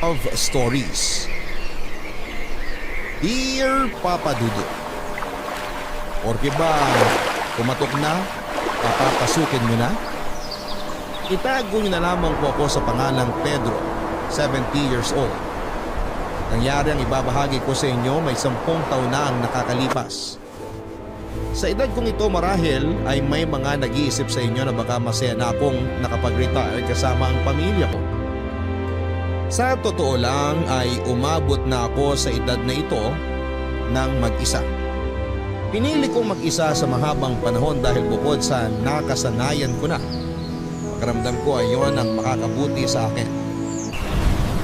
Love Stories. Dear Papa Dudut, Orke ba kumatok na? Papapasukin mo na? Itago niyo na lamang po ako sa pangalang Pedro, 70 years old. Nangyari ang ibabahagi ko sa inyo may 10 taon na ang nakakalipas. Sa edad kong ito marahil ay may mga nag-iisip sa inyo na baka masaya na akong nakapag-retire kasama ang pamilya ko. Sa totoo lang ay umabot na ako sa edad na ito ng mag-isa. Pinili kong mag-isa sa mahabang panahon dahil bukod sa nakasanayan ko na, pakiramdam ko ay yun ang makakabuti sa akin.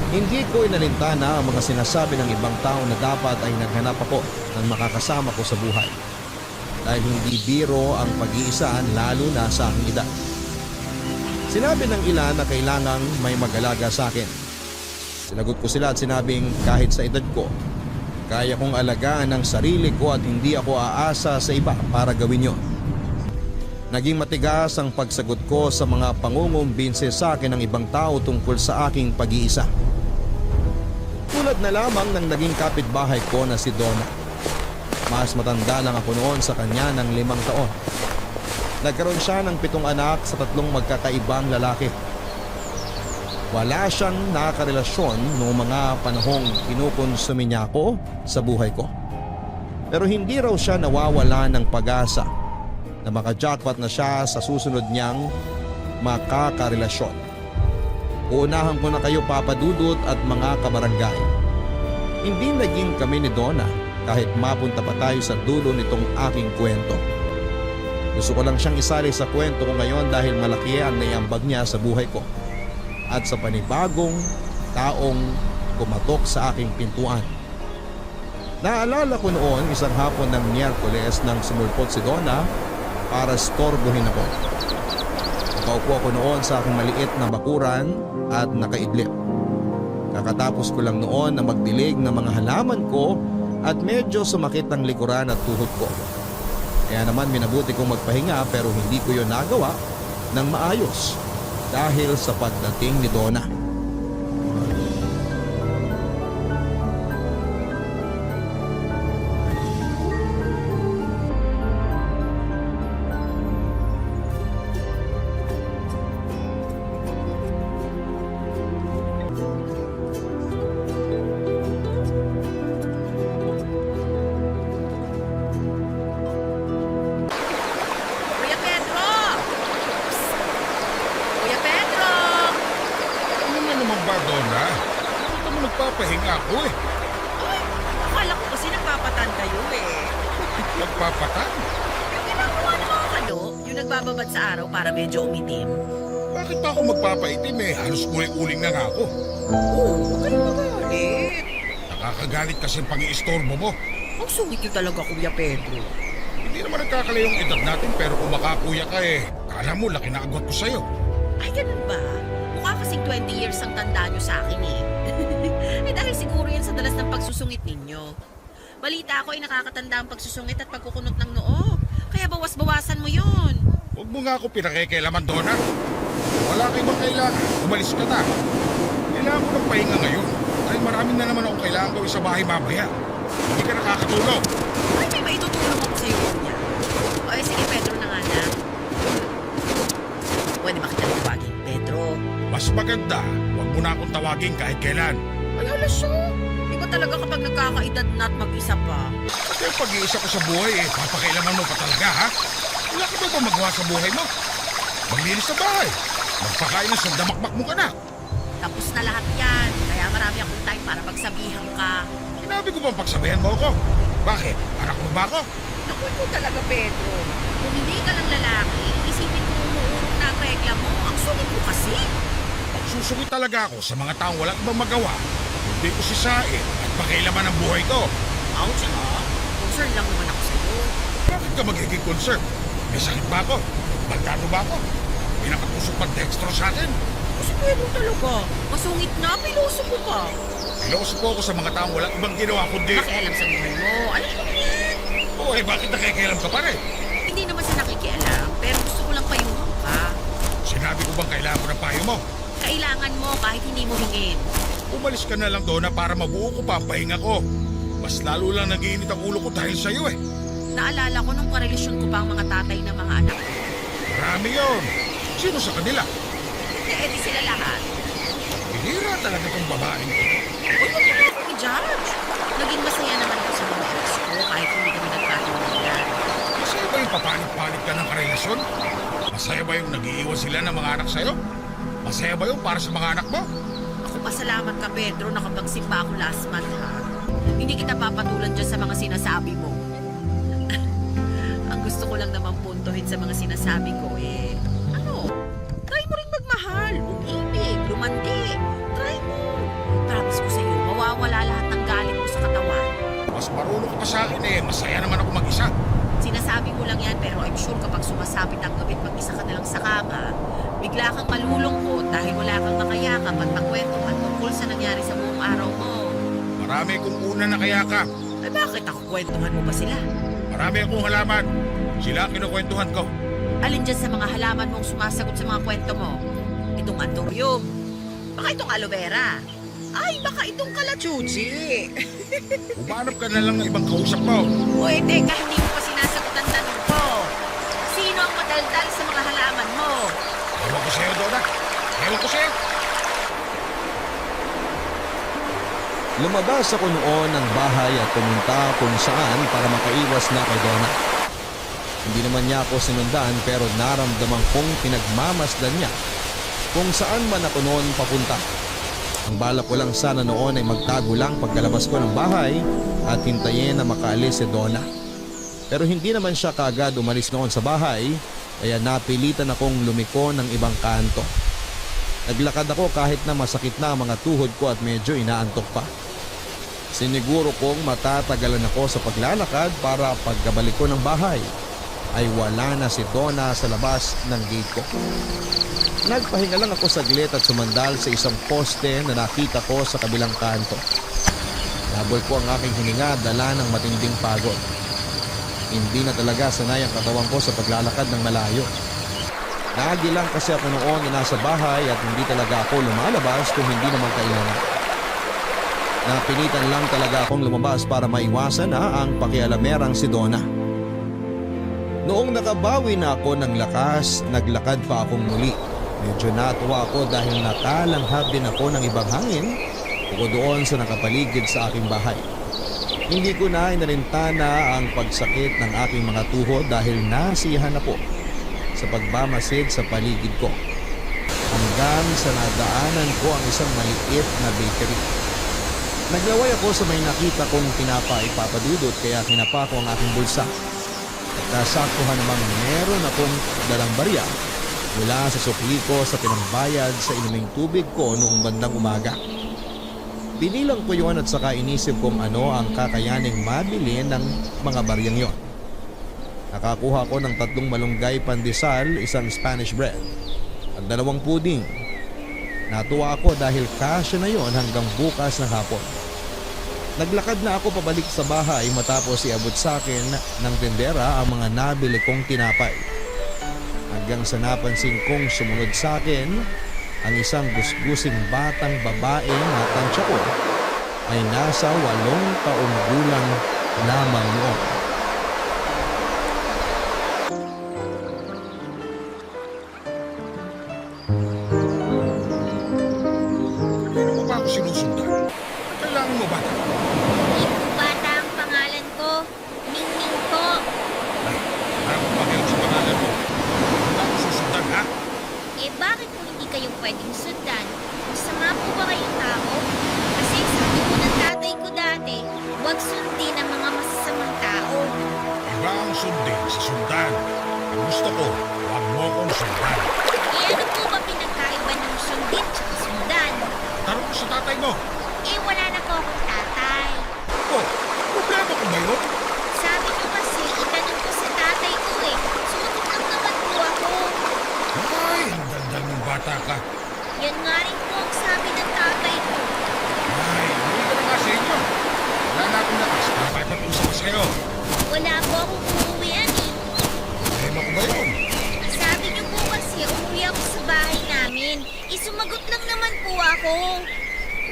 Hindi ko inalintana ang mga sinasabi ng ibang tao na dapat ay naghanap ako ng makakasama ko sa buhay. Dahil hindi biro ang pag-iisaan lalo na sa aking edad. Sinabi ng ilan na kailangang may mag-alaga sa akin. Sinagot ko sila at sinabing kahit sa edad ko, kaya kong alagaan ang sarili ko at hindi ako aasa sa iba para gawin yon. Naging matigas ang pagsagot ko sa mga pangungumbinse sa akin ng ibang tao tungkol sa aking pag-iisa. Tulad na lamang ng naging kapitbahay ko na si Donna. Mas matanda lang ako noon sa kanya ng 5 taon. Nagkaroon siya ng 7 anak sa 3 magkakaibang lalaki. Wala siyang nakarelasyon noong mga panahong kinukonsumi niya ako sa buhay ko. Pero hindi raw siya nawawala ng pag-asa na makajackpot na siya sa susunod niyang makakarelasyon. Uunahan ko na kayo Papa Dudut at mga kabarangay. Hindi naging kami ni Donna kahit mapunta pa tayo sa dulo nitong aking kwento. Gusto ko lang siyang isali sa kwento ko ngayon dahil malaki ang naiambag niya sa buhay ko at sa panibagong taong kumatok sa aking pintuan. Naalala ko noon isang hapon ng Miyerkules nang sumulpot si Donna para storbohin ako. Nakaupo ako noon sa aking maliit na bakuran at nakaidlip. Kakatapos ko lang noon na magdilig ng mga halaman ko at medyo sumakit ang likuran at tuhod ko. Kaya naman minabuti kong magpahinga pero hindi ko yon nagawa ng maayos dahil sa pagdating ni Donna. Kuya Pedro! Kuya Pedro! Ano na naman ba, Donna? Bakit mo nagpapahinga ako eh? Ay, akala ko kasi nagpapatan kayo eh. Nagpapatan? Yung ginagawa ng mga kano, yung nagbababad sa araw para medyo umitim. Bakit pa ako magpapaitim eh? Halos uling-uling na nga ako. Oo, kayo magalit. Nakakagalit kasi ang pang-iistorbo mo. Ang sungit yun talaga, Kuya Pedro. Hindi naman nagkakalayong edad natin pero kung makakuya ka eh, kala mo laki na agwat ko sa'yo. Ay, ganun ba? Mukha kasing 20 years ang tanda nyo sa akin eh. Eh dahil siguro yan sa dalas ng pagsusungit ninyo. Balita ako ay nakakatanda ang pagsusungit at pagkukunot ng noo. Kaya bawas-bawasan mo yun. Huwag mo nga ako pinakikialaman, Donna. Wala kayo bang kailangan? Umalis ka na. Kailangan ko ng pahinga ngayon. Dahil marami na naman akong kailangan gawin sa bahay mamaya. Hindi ka nakakatulog. Ay, may maitutulong ako sa'yo niya. O, sige, Pedro na nga na. Pwede ba kita tawagin, Pedro? Mas maganda, huwag mo na akong tawagin kahit kailan. Ay, halas siya. Di ba talaga kapag nagkakaedad na at mag-isa pa? Kasi ang pag-iisa ko sa buhay eh, papakailaman mo pa talaga ha? Wala ka ba ba magawa sa buhay mo? Maglinis sa bahay. Magpakain ng sandamakmak mo ka na. Tapos na lahat yan. Kaya marami akong time para magsabihan ka. Sinabi ko bang pagsabihan mo ako? Bakit? Anak mo ba ako? Naku po talaga, Pedro. Kung hindi ka lang lalaki, isipin mo umuurong na ang regla mo. Ang sulit mo kasi. Magsusungit talaga ako sa mga taong walang ibang magawa. Hindi ko sisain at pakailaman ang buhay ko. Ouch, ha? Concern lang naman ako sa'yo. Bakit ka magiging concern? May sakit ba ako? Baldado ba ako? Pinakatusok pag dextro sa akin? Kasi Pedro talaga. Masungit na, piloso mo pa. Piloso po ako sa mga taong walang ibang ginawa kundi... Nakialam sa buhay mo. Alam mo yan. Oo eh, bakit nakikialam ka pa rin? Hindi naman sa nakikialam, pero gusto ko lang payuhan ka. Sinabi ko bang kailangan ko ng payo mo? Kailangan mo kahit hindi mo hingin. Umalis ka na lang, Donna, para mabuo ko pa ang pahinga ko. Mas lalo lang nag-iinit ang ulo ko dahil sa'yo eh. Naalala ko nung karelasyon ko pa ang mga tatay ng mga anak ko. Marami yun. Sino sa kanila? Di sila lahat. Bihira talaga tong babaeng ko. Uy, huwag mo na ako i-judge. Naging masaya naman ako sa mga ex ko kahit hindi kami nagkatuluyan. Masaya ba yung papalit-palit ka ng karelasyon? Masaya ba yung nag-iiwan sila ng mga anak sa'yo? Masaya ba yung para sa mga anak mo? Ako pasalamat ka, Pedro, nakapagsimba ako last month, ha? Hindi kita papatulan dyan sa mga sinasabi mo. Ang gusto ko lang naman puntuhin sa mga sinasabi ko, try mo rin magmahal, umibig, lumandi. Try mo. Promise ko sa'yo, mawawala lahat ng galit mo sa katawan. Mas marunong ka pa sa akin eh. Masaya naman ako mag-isa. Sinasabi mo lang yan, pero I'm sure kapag sumasapit ang gabi at mag-isa ka na lang sa kama, bigla kang malulungkot dahil wala kang makayakap at makwentuhan tungkol sa nangyari sa buong araw mo. Marami kong una na kayakap. Ay bakit ako kwentuhan mo ba sila? Marami akong halaman. Sila ang kinukwentuhan ko. Alin dyan sa mga halaman mong sumasagot sa mga kwento mo? Itong antorium. Baka itong aloe vera. Ay, baka itong kalachuchi. Umanap ka na lang ng ibang kausap mo. Pwede ka hindi mo pa sinasagot ang tanong ko. Sino ang madaldal sa mga halaman mo? Ewan ko sa'yo, Donna. Ewan ko sa'yo. Lumabas ako noon ng bahay at pumunta kung saan para makaiwas na kay Donna. Hindi naman niya ako sinundan pero naramdaman kong pinagmamasdan niya kung saan man ako noon papunta. Ang balak ko lang sana noon ay magtago lang pagkalabas ko ng bahay at hintayin na makaalis si Donna. Pero hindi naman siya kaagad umalis noon sa bahay kaya napilitan akong lumiko ng ibang kanto. Naglakad ako kahit na masakit na ang mga tuhod ko at medyo inaantok pa. Siniguro kong matatagalan ako sa paglalakad para pagkabalik ko ng bahay ay wala na si Donna sa labas ng gate ko. Nagpahinga lang ako saglit at sumandal sa isang poste na nakita ko sa kabilang kanto. Labol ko ang aking hininga dala ng matinding pagod. Hindi na talaga sanay ang katawan ko sa paglalakad ng malayo. Lagi lang kasi ako noon na nasa bahay at hindi talaga ako lumalabas kung hindi naman kailangan. Napilitan lang talaga akong lumabas para maiwasan na ang pakialamerang si Donna. Noong nakabawi na ako ng lakas, naglakad pa akong muli. Medyo natuwa ako dahil nakalanghap din ako ng ibang hangin bukod doon sa nakapaligid sa aking bahay. Hindi ko na inalintana ang pagsakit ng aking mga tuhod dahil nasiyahan ako sa pagbamasid sa paligid ko. Hanggang sa nadaanan ko ang isang maliit na bakery. Naglaway ako sa may nakita kong tinapa ipapadudot kaya kinapa ko ang aking bulsa. At nasaktuhan namang meron akong dalang barya mula sa sukli ko sa pinambayad sa inuming tubig ko noong bandang umaga. Binilang ko yun at saka inisip kung ano ang kakayaning mabili ng mga baryang yon. Nakakuha ko ng 3 malunggay pandesal, isang Spanish bread at 2 puding. Natuwa ako dahil kasya na yon hanggang bukas ng hapon. Naglakad na ako pabalik sa bahay matapos iabot sa akin ng tendera ang mga nabili kong tinapay. Hanggang sa napansin kong sumunod sa akin ang isang gusgusing batang babae na tansya ko ay nasa 8 taong gulang lamang noon. Ano mo ba ako sinusundan? Kailangan mo ba? Ito bata ang pangalan ko. Ningning po. Ay, parang kumakilang sa pangalan mo. Wala akong susundan, ha? Eh bakit po hindi kayo pwedeng sundan? Masama po ba kayong tao? Kasi sabi po ng tatay ko dati, huwag sundin ang mga masasamang tao. Iba ang sundin sa sundan. Ang gusto ko, huwag mo akong sundan. Eh ano po ba pinagkaiba ng sundin at sundan? Tanong ko sa tatay mo. Eh wala na po akong tatay. Oh, problema ko ba yun? Sabi niyo kasi, itanong ko sa tatay ko eh. Sumagot lang naman po ako. Ay, ang dandal mong bata ka. Yan nga rin po ang sabi ng tatay ko. Ay, hindi ka na nga sa inyo. Wala na akong lakas para makipag-usap ko sa'yo. Wala po akong uuwian eh. Problema ko ba yun? Sabi niyo po kasi umuwi ako sa bahay namin. Isumagot lang naman po ako.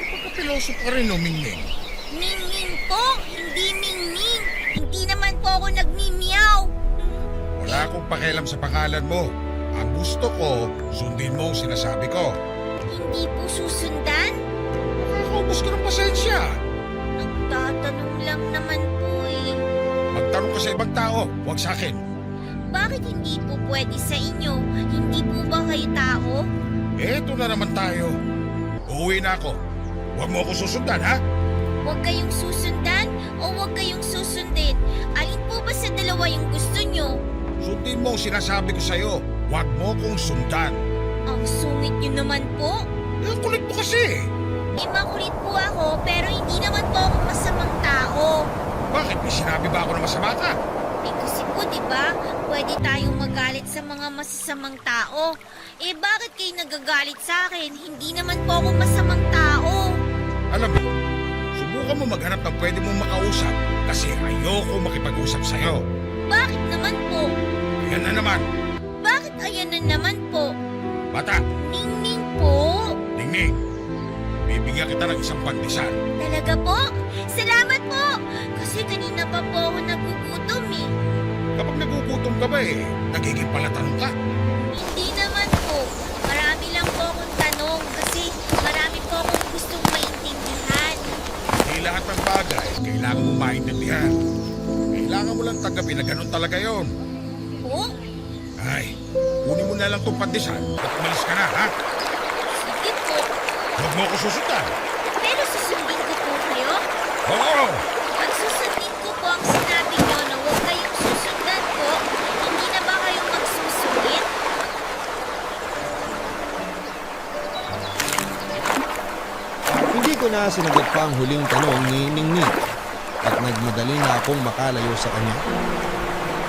Pagka seryoso ka rin, Mingming. Mingming po, hindi Mingming. Hindi naman po ako nagmimiyaw. Wala akong pakialam sa pangalan mo. Ang gusto ko, sundin mo ang sinasabi ko. Hindi po susundan. Nakakaubos ka ng pasensya. Nagtatanong lang naman po eh. Magtanong ka sa ibang tao, huwag sa akin. Bakit hindi po pwede sa inyo? Hindi po ba kayo tao? Eto na naman tayo. Uuwi na ako. Huwag mo ako susundan, ha? Huwag kayong susundan o huwag kayong susundin? Alin po ba sa dalawa yung gusto nyo? Sundin mo ang sinasabi ko sa'yo. Huwag mo kong sundan. Ang sungit nyo naman po. Ang kulit mo kasi. Makulit po ako pero hindi naman po ako masamang tao. Bakit? May sinabi ba ako na masama ka? Kasi po, di ba, pwede tayong magalit sa mga masasamang tao. Bakit kayo nagagalit sa akin? Hindi naman po ako masamang tao. Alam mo, subukan mo maghanap ng pwede mong makausap kasi ayoko makipag-usap sa'yo. Bakit naman po? Yan na naman. Bakit ayan na naman po? Bata, Ningning po. Ningning, bibigyan kita ng isang pandesal. Talaga po? Salamat po. Kasi kanina pa po ako nagugutom eh. Kapag nagugutom ka ba nagiging palatanong ka. Hindi naman po. Marami lang po akong tanong kasi marami po akong gustong maintindihan. Hindi lahat ng bagay kailangan mo maintindihan. Kailangan mo lang tanggapin na ganun talaga yon. Po? Ay, kunin mo na lang tong pandesal at umalis ka na, ha? Sige po. Huwag mo ako susundan. Pero susundin ko po kayo? Oo! Pag susundin ko po ang sinabi nyo na huwag kayong susundan po, hindi na ba kayo magsusungit? Hindi ko na sinagot pa ang huling tanong ni Ningning at nagmadali na akong makalayo sa kanya.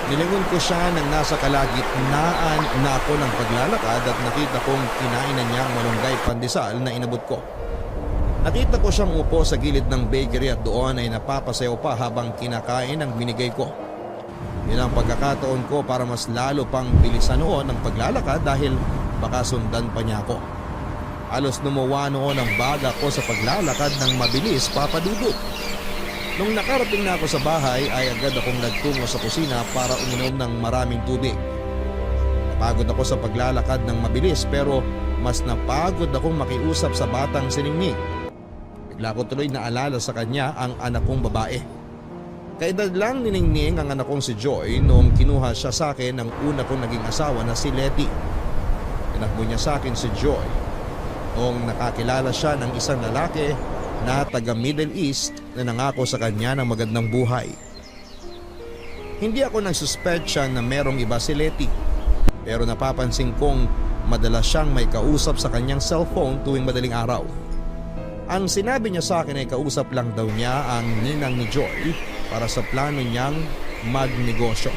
Nilingon ko siya nang nasa kalagitnaan na ako ng paglalakad at nakita kong kinainan niya ang malunggay pandesal na inabot ko. Nakita ko siyang upo sa gilid ng bakery at doon ay napapasayaw pa habang kinakain ang binigay ko. Yan ang pagkakataon ko para mas lalo pang bilisan noon ang paglalakad dahil baka sundan pa niya ako. Halos lumuwa noon ang baga ko sa paglalakad ng mabilis, Papa Dudut. Nung nakarating na ako sa bahay ay agad akong nagtungo sa kusina para uminom ng maraming tubig. Napagod ako sa paglalakad ng mabilis pero mas napagod akong makiusap sa batang si Ningning. Bigla ko tuloy naalala sa kanya ang anak kong babae. Kaedad lang ni Ningning ang anak kong si Joy noong kinuha siya sa akin ng una kong naging asawa na si Letty. Tinakbo niya sa akin si Joy noong nakakilala siya ng isang lalaki na taga Middle East na nangako sa kanya ng magandang buhay. Hindi ako nagsuspecha na merong iba si Letty, pero napapansin kong madalas siyang may kausap sa kanyang cellphone tuwing madaling araw. Ang sinabi niya sa akin ay kausap lang daw niya ang ninang ni Joy para sa plano niyang magnegosyo.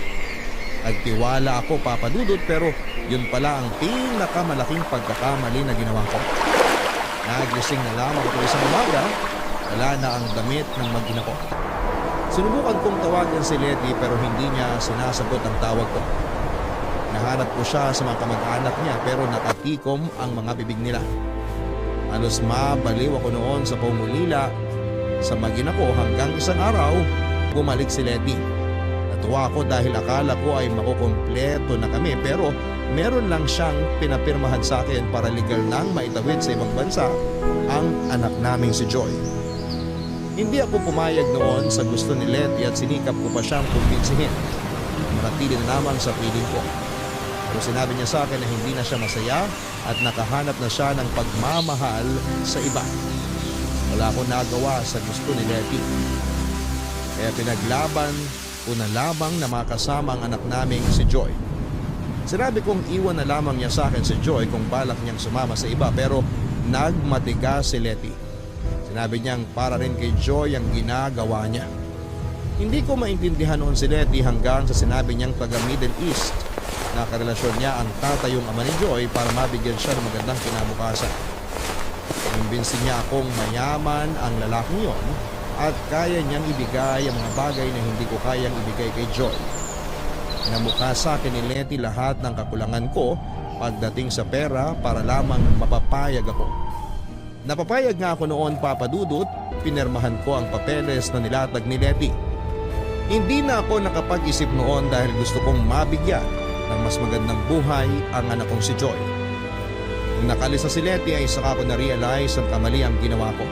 Nagtiwala ako, Papa Dudut, pero yun pala ang pinakamalaking pagkakamali na ginawa ko. Nagising na lamang ko isang umaga, wala na ang damit ng mag-ina ko. Sinubukan kong tawagan si Letty pero hindi niya sinasagot ang tawag ko. Nahanap ko siya sa mga kamag-anak niya pero nakatikom ang mga bibig nila. Halos mabaliw ako noon sa pumulila sa mag-ina ko hanggang isang araw, bumalik si Letty. Natuwa ako dahil akala ko ay makukumpleto na kami pero meron lang siyang pinapirmahan sa akin para legal nang maitawid sa ibang bansa ang anak naming si Joy. Hindi ako pumayag noon sa gusto ni Letty at sinikap ko pa siyang kumbinsihin. Manatili na lamang sa piling ko. Pero sinabi niya sa akin na hindi na siya masaya at nakahanap na siya ng pagmamahal sa iba. Wala akong nagawa sa gusto ni Letty. Kaya pinaglaban ko na lamang na makasama ang anak naming si Joy. Sinabi kong iwan na lamang niya sa akin si Joy kung balak niyang sumama sa iba pero nagmatigas si Letty. Sinabi niyang para rin kay Joy ang ginagawa niya. Hindi ko maintindihan noon si Letty hanggang sa sinabi niyang taga Middle East na karelasyon niya ang tatayong ama ni Joy para mabigyan siya ng magandang kinabukasan. Kumbinsin niya akong mayaman ang lalaking yon at kaya niyang ibigay ang mga bagay na hindi ko kayang ibigay kay Joy. Namukha sa akin ni Letty lahat ng kakulangan ko pagdating sa pera para lamang mapapayag ako. Napapayag nga ako noon, Papa Dudut, pinirmahan ko ang papeles na nilatag ni Letty. Hindi na ako nakapag-isip noon dahil gusto kong mabigyan ng mas magandang buhay ang anak kong si Joy. Nung nakalisa si Letty ay saka ko na-realize ang kamali ang ginawa ko.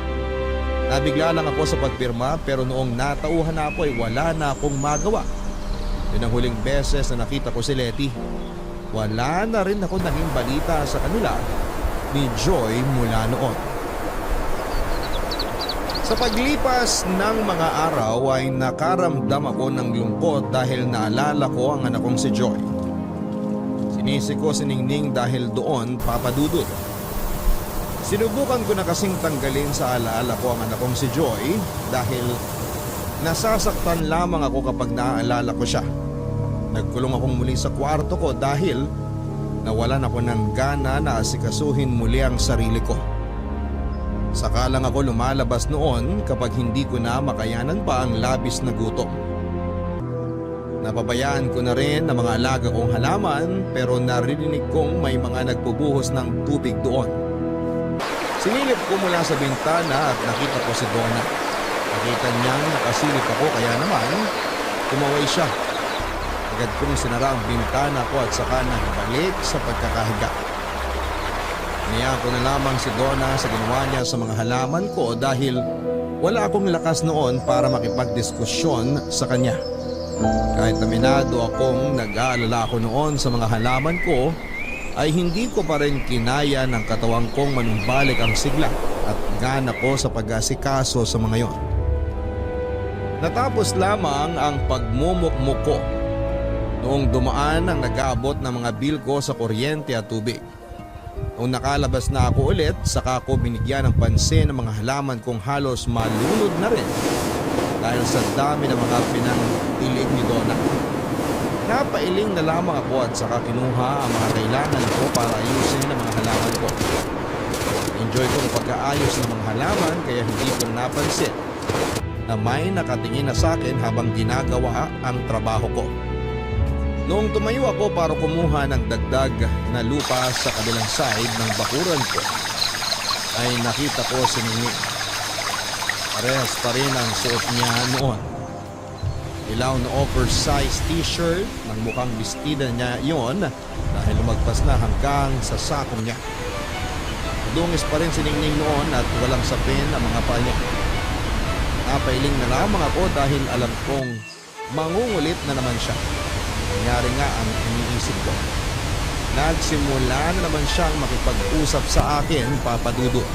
Nabigla lang ako sa pagpirma pero noong natauhan na ako ay wala na akong magawa. Yun ang huling beses na nakita ko si Letty. Wala na rin ako naging balita sa kanila ni Joy mula noon. Sa paglipas ng mga araw ay nakaramdam ako ng lungkot dahil naalala ko ang anak kong si Joy. Sinisi ko si Ningning dahil doon, Papa Dudut. Sinubukan ko na kasing tanggalin sa alaala ko ang anak kong si Joy dahil nasasaktan lamang ako kapag naaalala ko siya. Nagkulong akong muli sa kwarto ko dahil nawalan ako ng gana na asikasuhin muli ang sarili ko. Saka lang ako lumalabas noon kapag hindi ko na makayanan pa ang labis na gutom. Napabayaan ko na rin ang mga alaga kong halaman pero narinig kong may mga nagbubuhos ng tubig doon. Sinilip ko mula sa bintana at nakita ko si Donna. Nakita niyang nakasilip ako kaya naman tumaway siya. Agad kong sinara ang bintana ko at saka nagbalik sa pagkakahiga. Niya ko na lamang si Donna sa ginawa niya sa mga halaman ko dahil wala akong lakas noon para makipagdiskusyon sa kanya. Kahit aminado akong nag-aalala ako noon sa mga halaman ko, ay hindi ko pa rin kinaya ng katawang kong manumbalik ang sigla at gana ko sa pag-asikaso sa mga yon. Natapos lamang ang pagmumukmuk ko noong dumaan ang nag-aabot ng mga bill ko sa kuryente at tubig. Noong nakalabas na ako ulit, saka ko binigyan ng pansin ng mga halaman kong halos malunod na rin dahil sa dami ng mga pinang-ilig ni Donna. Napailing na lamang ako at saka kinuha ang mga kailangan ko para ayusin ang mga halaman ko. Enjoy ko ang pag-aayos ng mga halaman kaya hindi ko napansin na may nakatingin na sa akin habang ginagawa ang trabaho ko. Noong tumayo ako para kumuha ng dagdag na lupa sa kabilang side ng bakuran ko, ay nakita ko si Nini. Parehas pa rin ang suot niya noon. Ilaw na oversized t-shirt ng mukhang bestida niya yon dahil lumagpas na hanggang sa sakong niya. Dungis pa rin si Ningning noon at walang sapin ang mga paa niya. Napailing na lamang ako dahil alam kong mangungulit na naman siya. Nangyari nga ang iniisip ko. Nagsimula na naman siyang makipag-usap sa akin, Papa Dudut.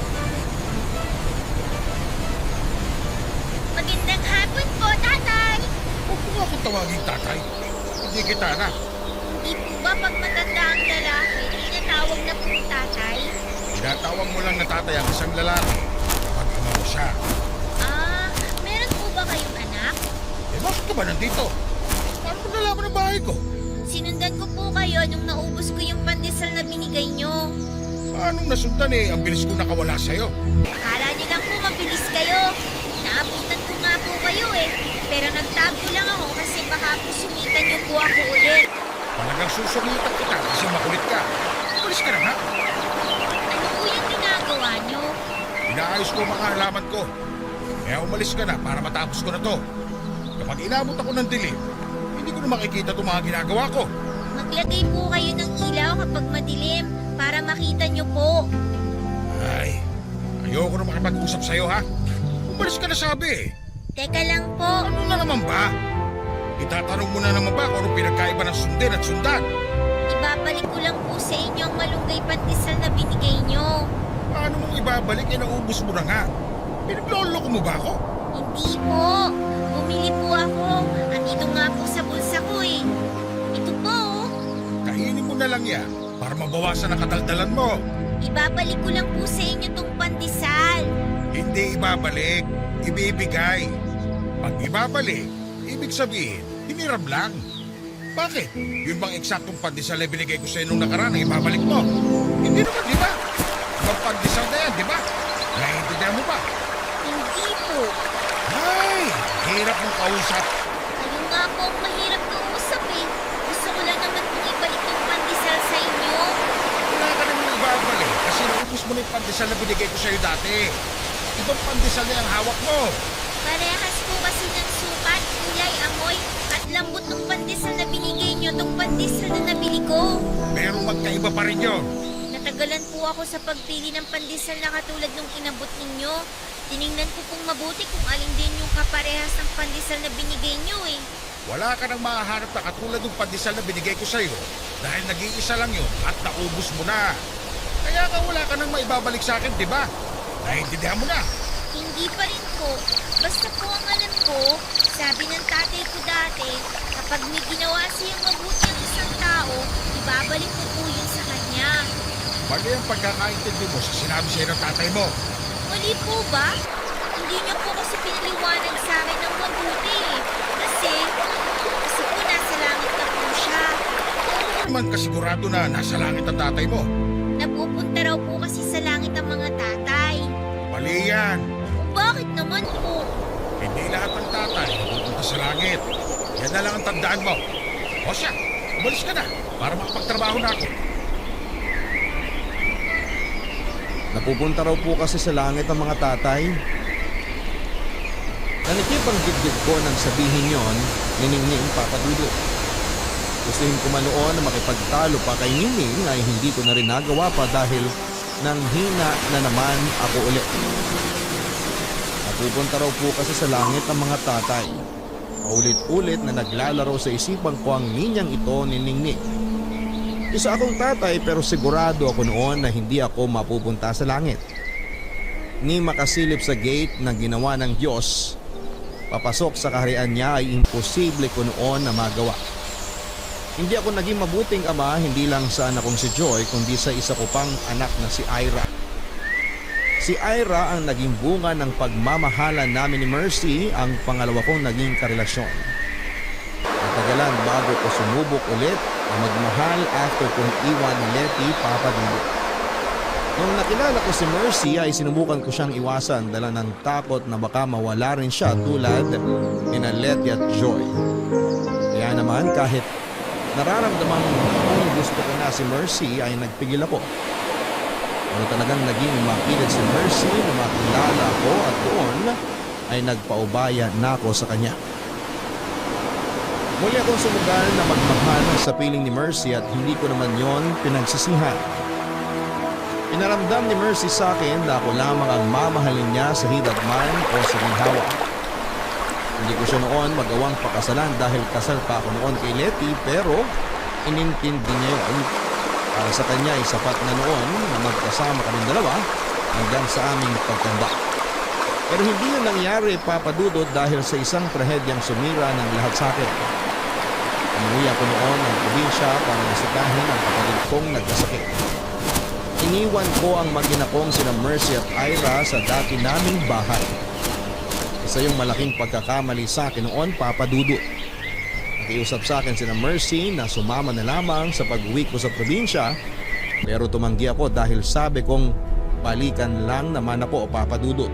Magandang hapon po, tatay! Huwag mo akong tawagin tatay. Hindi kita na. Di po ba pag matanda ang lalaki, tinatawag na po tatay? Tinatawag mo lang na tatay ang isang lalaki. Pag ama mo siya. Meron po ba kayong anak? Eh bakit ka ba nandito? Paano mo nalaman ang bahay ko? Sinundan ko po kayo nung naubos ko yung pandesal na binigay nyo. Paanong nasundan eh? Ang bilis ko nakawala sa'yo. Akala niyo lang po mabilis kayo. Naabutan ko nga po kayo eh. Pero nagtago lang ako kasi baka po sumitan niyo po ako ulit. Talagang susungitan kita kasi makulit ka. Umalis ka na nga. Ano po yung ginagawa niyo? Inaayos ko ang mga halaman ko. Kaya umalis ka na para matapos ko na to. Kapag inabot ako ng dilim, hindi ko na makikita itong mga ginagawa ko. Maglagay po kayo ng ilaw kapag madilim para makita niyo po. Ay, ayoko na makipag-usap sa'yo ha. Umalis ka na sabi eh. Teka lang po. Ano na naman ba? Itatanong mo na naman ba kung anong pinagkaiba ng sundin at sundan? Ibabalik ko lang po sa inyo ang malunggay pandesal na binigay niyo. Paano mong ibabalik eh naubos mo na nga? Pinagloloko mo ba ako? Hindi po. Bumili po ako. Andito nga po sa bulsa ko eh. Ito po. Kainin mo na lang yan para mabawasan ang kataldalan mo. Ibabalik ko lang po sa inyo tong pandesal. Hindi ibabalik, ibibigay. Pag ibabalik, ibig sabihin, hiniram lang. Bakit? Yun bang eksaktong pandesal na binigay ko sa'yo nung nakaraan na ibabalik mo? Hindi naman, di ba? Ibang pandesal na yan, di ba? Naiintindihan mo ba? Hindi po. Ay, hirap mong kausap. Kayo nga po ang mahirap kausap eh. Gusto ko lang naman pong ibalik tong pandesal sa inyo. Wala ka namang ibabalik kasi naubos mo na yung pandesal na binigay ko sa'yo dati. Ibang pandesal na ang hawak mo. Parehas po kasi ng sukat, kulay, amoy, at lambot ng pandesal na binigay nyo tong pandesal na nabili ko. Pero magkaiba pa rin yun. Natagalan po ako sa pagpili ng pandesal na katulad nung inabot ninyo. Tiningnan ko pong mabuti kung alin din yung kaparehas ng pandesal na binigay nyo eh. Wala ka nang mahahanap na katulad ng pandesal na binigay ko sa'yo dahil nag-iisa lang yun at naubos mo na. Kaya ka wala ka nang maibabalik sa akin, di ba? Naiintindihan mo na. Hindi pa rin po. Basta po ang alam ko, sabi ng tatay ko dati, kapag may ginawa siyang mabuti ang isang tao, ibabalik mo po yun sa kanya. Mali ang pagkakaintindi mo sa sinabi sa'yo ng tatay mo. Mali po ba? Hindi niyo po kasi pinaliwanag sa akin ng mabuti eh. Kasi po nasa langit na po siya. Naman kasigurado na nasa langit ang tatay mo. Napupunta raw po kasi sa langit ang mga tatay. Mali yan. Bakit naman po? Hindi lahat ng tatay napupunta sa langit. Yan na lang ang tandaan mo. O siya, umalis ka na para makapagtrabaho na ako. Napupunta raw po kasi sa langit ang mga tatay. Nanikip ang dibdib ko nang sabihin yon ni Ningning Papa Dudut. Gustuhin ko man noon na makipagtalo pa kay Ningning ay hindi ko na rin nagawa pa dahil nang hina na naman ako ulit. Napupunta raw po kasi sa langit ang mga tatay. Paulit-ulit na naglalaro sa isipan ko ang ninyang ito ni Ningning. Isa akong tatay pero sigurado ako noon na hindi ako mapupunta sa langit. Ni makasilip sa gate na ginawa ng Diyos, papasok sa kaharian niya ay imposible ko noon na magawa. Hindi ako naging mabuting ama hindi lang sa anak kong si Joy kundi sa isa ko pang anak na si Ira. Si Ira ang naging bunga ng pagmamahalan namin ni Mercy, ang pangalawa kong naging karelasyon. Natagalan bago ko sumubok ulit na magmahal after kong iwan ni Letty Papa Dudut. Nung nakilala ko si Mercy ay sinubukan ko siyang iwasan dala ng takot na baka mawala rin siya tulad ni Letty at Joy. Kaya naman kahit nararamdaman kung gusto ko na si Mercy ay nagpigil ako. Pero talagang naging makinig si Mercy na makilala ko at doon ay nagpaubaya na ako sa kanya. Muli akong sumugal na magmahal sa piling ni Mercy at hindi ko naman yon pinagsisihan. Pinaramdam ni Mercy sa akin na ako lamang ang mamahalin niya sa hidad man o sa ginhawa. Hindi ko siya noon magawang pakasalan dahil kasal pa ako noon kay Letty pero inintindi niya yun. Para sa kanya ay sapat na noon na magkasama kaming dalawa hanggang sa aming pagtanda. Pero hindi yun nangyari, Papa Dudut, dahil sa isang trahedyang sumira ng lahat sa akin. Umuwi ako noon ng probinsya para nasikahin ang kapatid kong nagkasakit. Iniwan ko ang mag-ina kong sina Mercy at Ira sa dati naming bahay. Isa yung malaking pagkakamali sa akin noon, Papa Dudut. Nakiusap sa akin sina Mercy na sumama na lamang sa pag-uwi ko sa probinsya pero tumanggi ako dahil sabi kong balikan lang naman ako, Papa Dudut.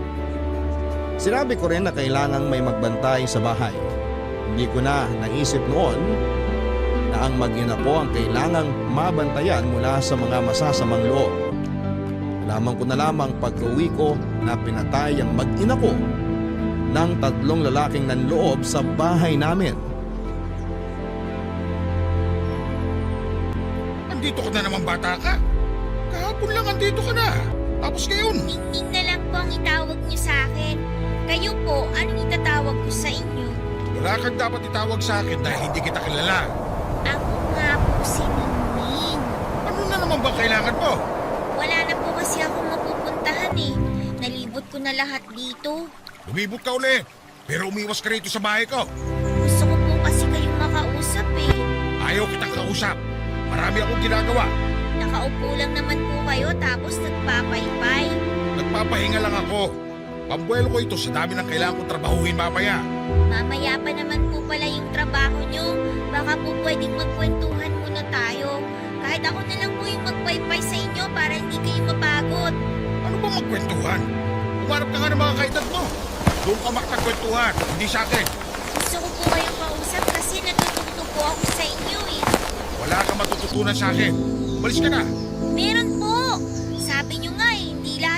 Sinabi ko rin na kailangang may magbantay sa bahay. Hindi ko na naisip noon na ang mag-ina ko ang kailangang mabantayan mula sa mga masasamang loob. Nalaman ko na lamang pag-uwi ko na pinatay ang mag-ina ko ng 3 lalaking nanloob sa bahay namin. Andito ka na naman, bata ka. Kahapon lang andito ka na. Tapos ngayon. Ningning na lang po ang itawag niyo sa akin. Kayo po, anong itatawag ko sa inyo? Wala kang dapat itawag sa akin dahil hindi kita kilala. Ako nga po si Ningning. Ano na naman ba kailangan mo? Wala na po kasi ako mapupuntahan eh. Nalibot ko na lahat dito. Lumibot ka ulit. Pero umiwas ka rito sa bahay ko. Gusto ko po kasi kayong makausap eh. Ayaw kitang kausap. Marami akong ginagawa. Nakaupo lang naman po kayo tapos nagpapaypay. Nagpapahinga lang ako. Pambuelo ko ito sa dami ng kailangan kong trabahuhin mamaya. Mamaya pa naman po pala yung trabaho nyo. Baka po pwedeng magkwentuhan muna tayo. Kahit ako na lang po yung magpaypay sa inyo para hindi kayo mapagod. Ano ba magkwentuhan? Umarap ka nga ng mga kaedad mo. Doon ka makakwentuhan, hindi sa akin. Gusto ko po kayong kausap kasi natututo po ako sa inyo eh. Wala kang matututunan sa akin. Umalis ka na. Meron po. Sabi nyo nga eh, hindi lahat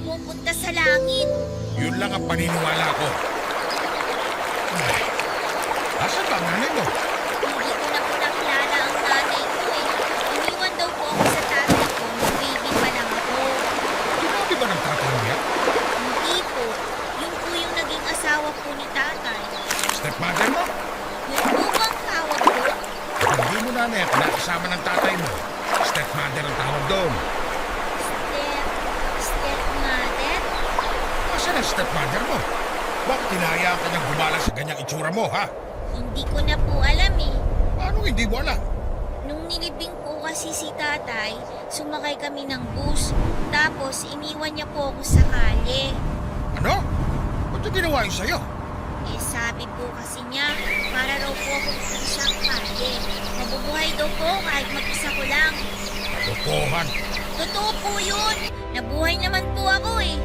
napupunta sa langit. Yun lang ang paniniwala ko. Ay, asan ba ang nanay mo? Hindi ko na po nakilala ang nanay ko eh. Iniwan daw po ako sa tatay ko nung baby pa lang ako. Sinabi ba ng tatay niya? Hindi po. Yun po yung naging asawa po ni tatay. Stepmother mo? Yun po bang tawag doon? Hindi mo nanay ang kinakasama ng tatay mo. Stepmother ang tawag doon. Stepmother? Asan ang stepmother mo? Bakit hinahayaan ka niyang gumala sa ganyang itsura mo, ha? Hindi ko na po alam eh. Paano hindi mo alam? Nung nilibing po kasi si tatay, sumakay kami ng bus. Tapos iniwan niya po ako sa kalye. Ano? Ba't yung ginawa yun sa'yo? Eh sabi po kasi niya, para raw po ako isang kalye. Mabubuhay daw po kahit mag-isa ko lang. Kalokohan. Totoo po yun. Nabuhay naman po ako eh.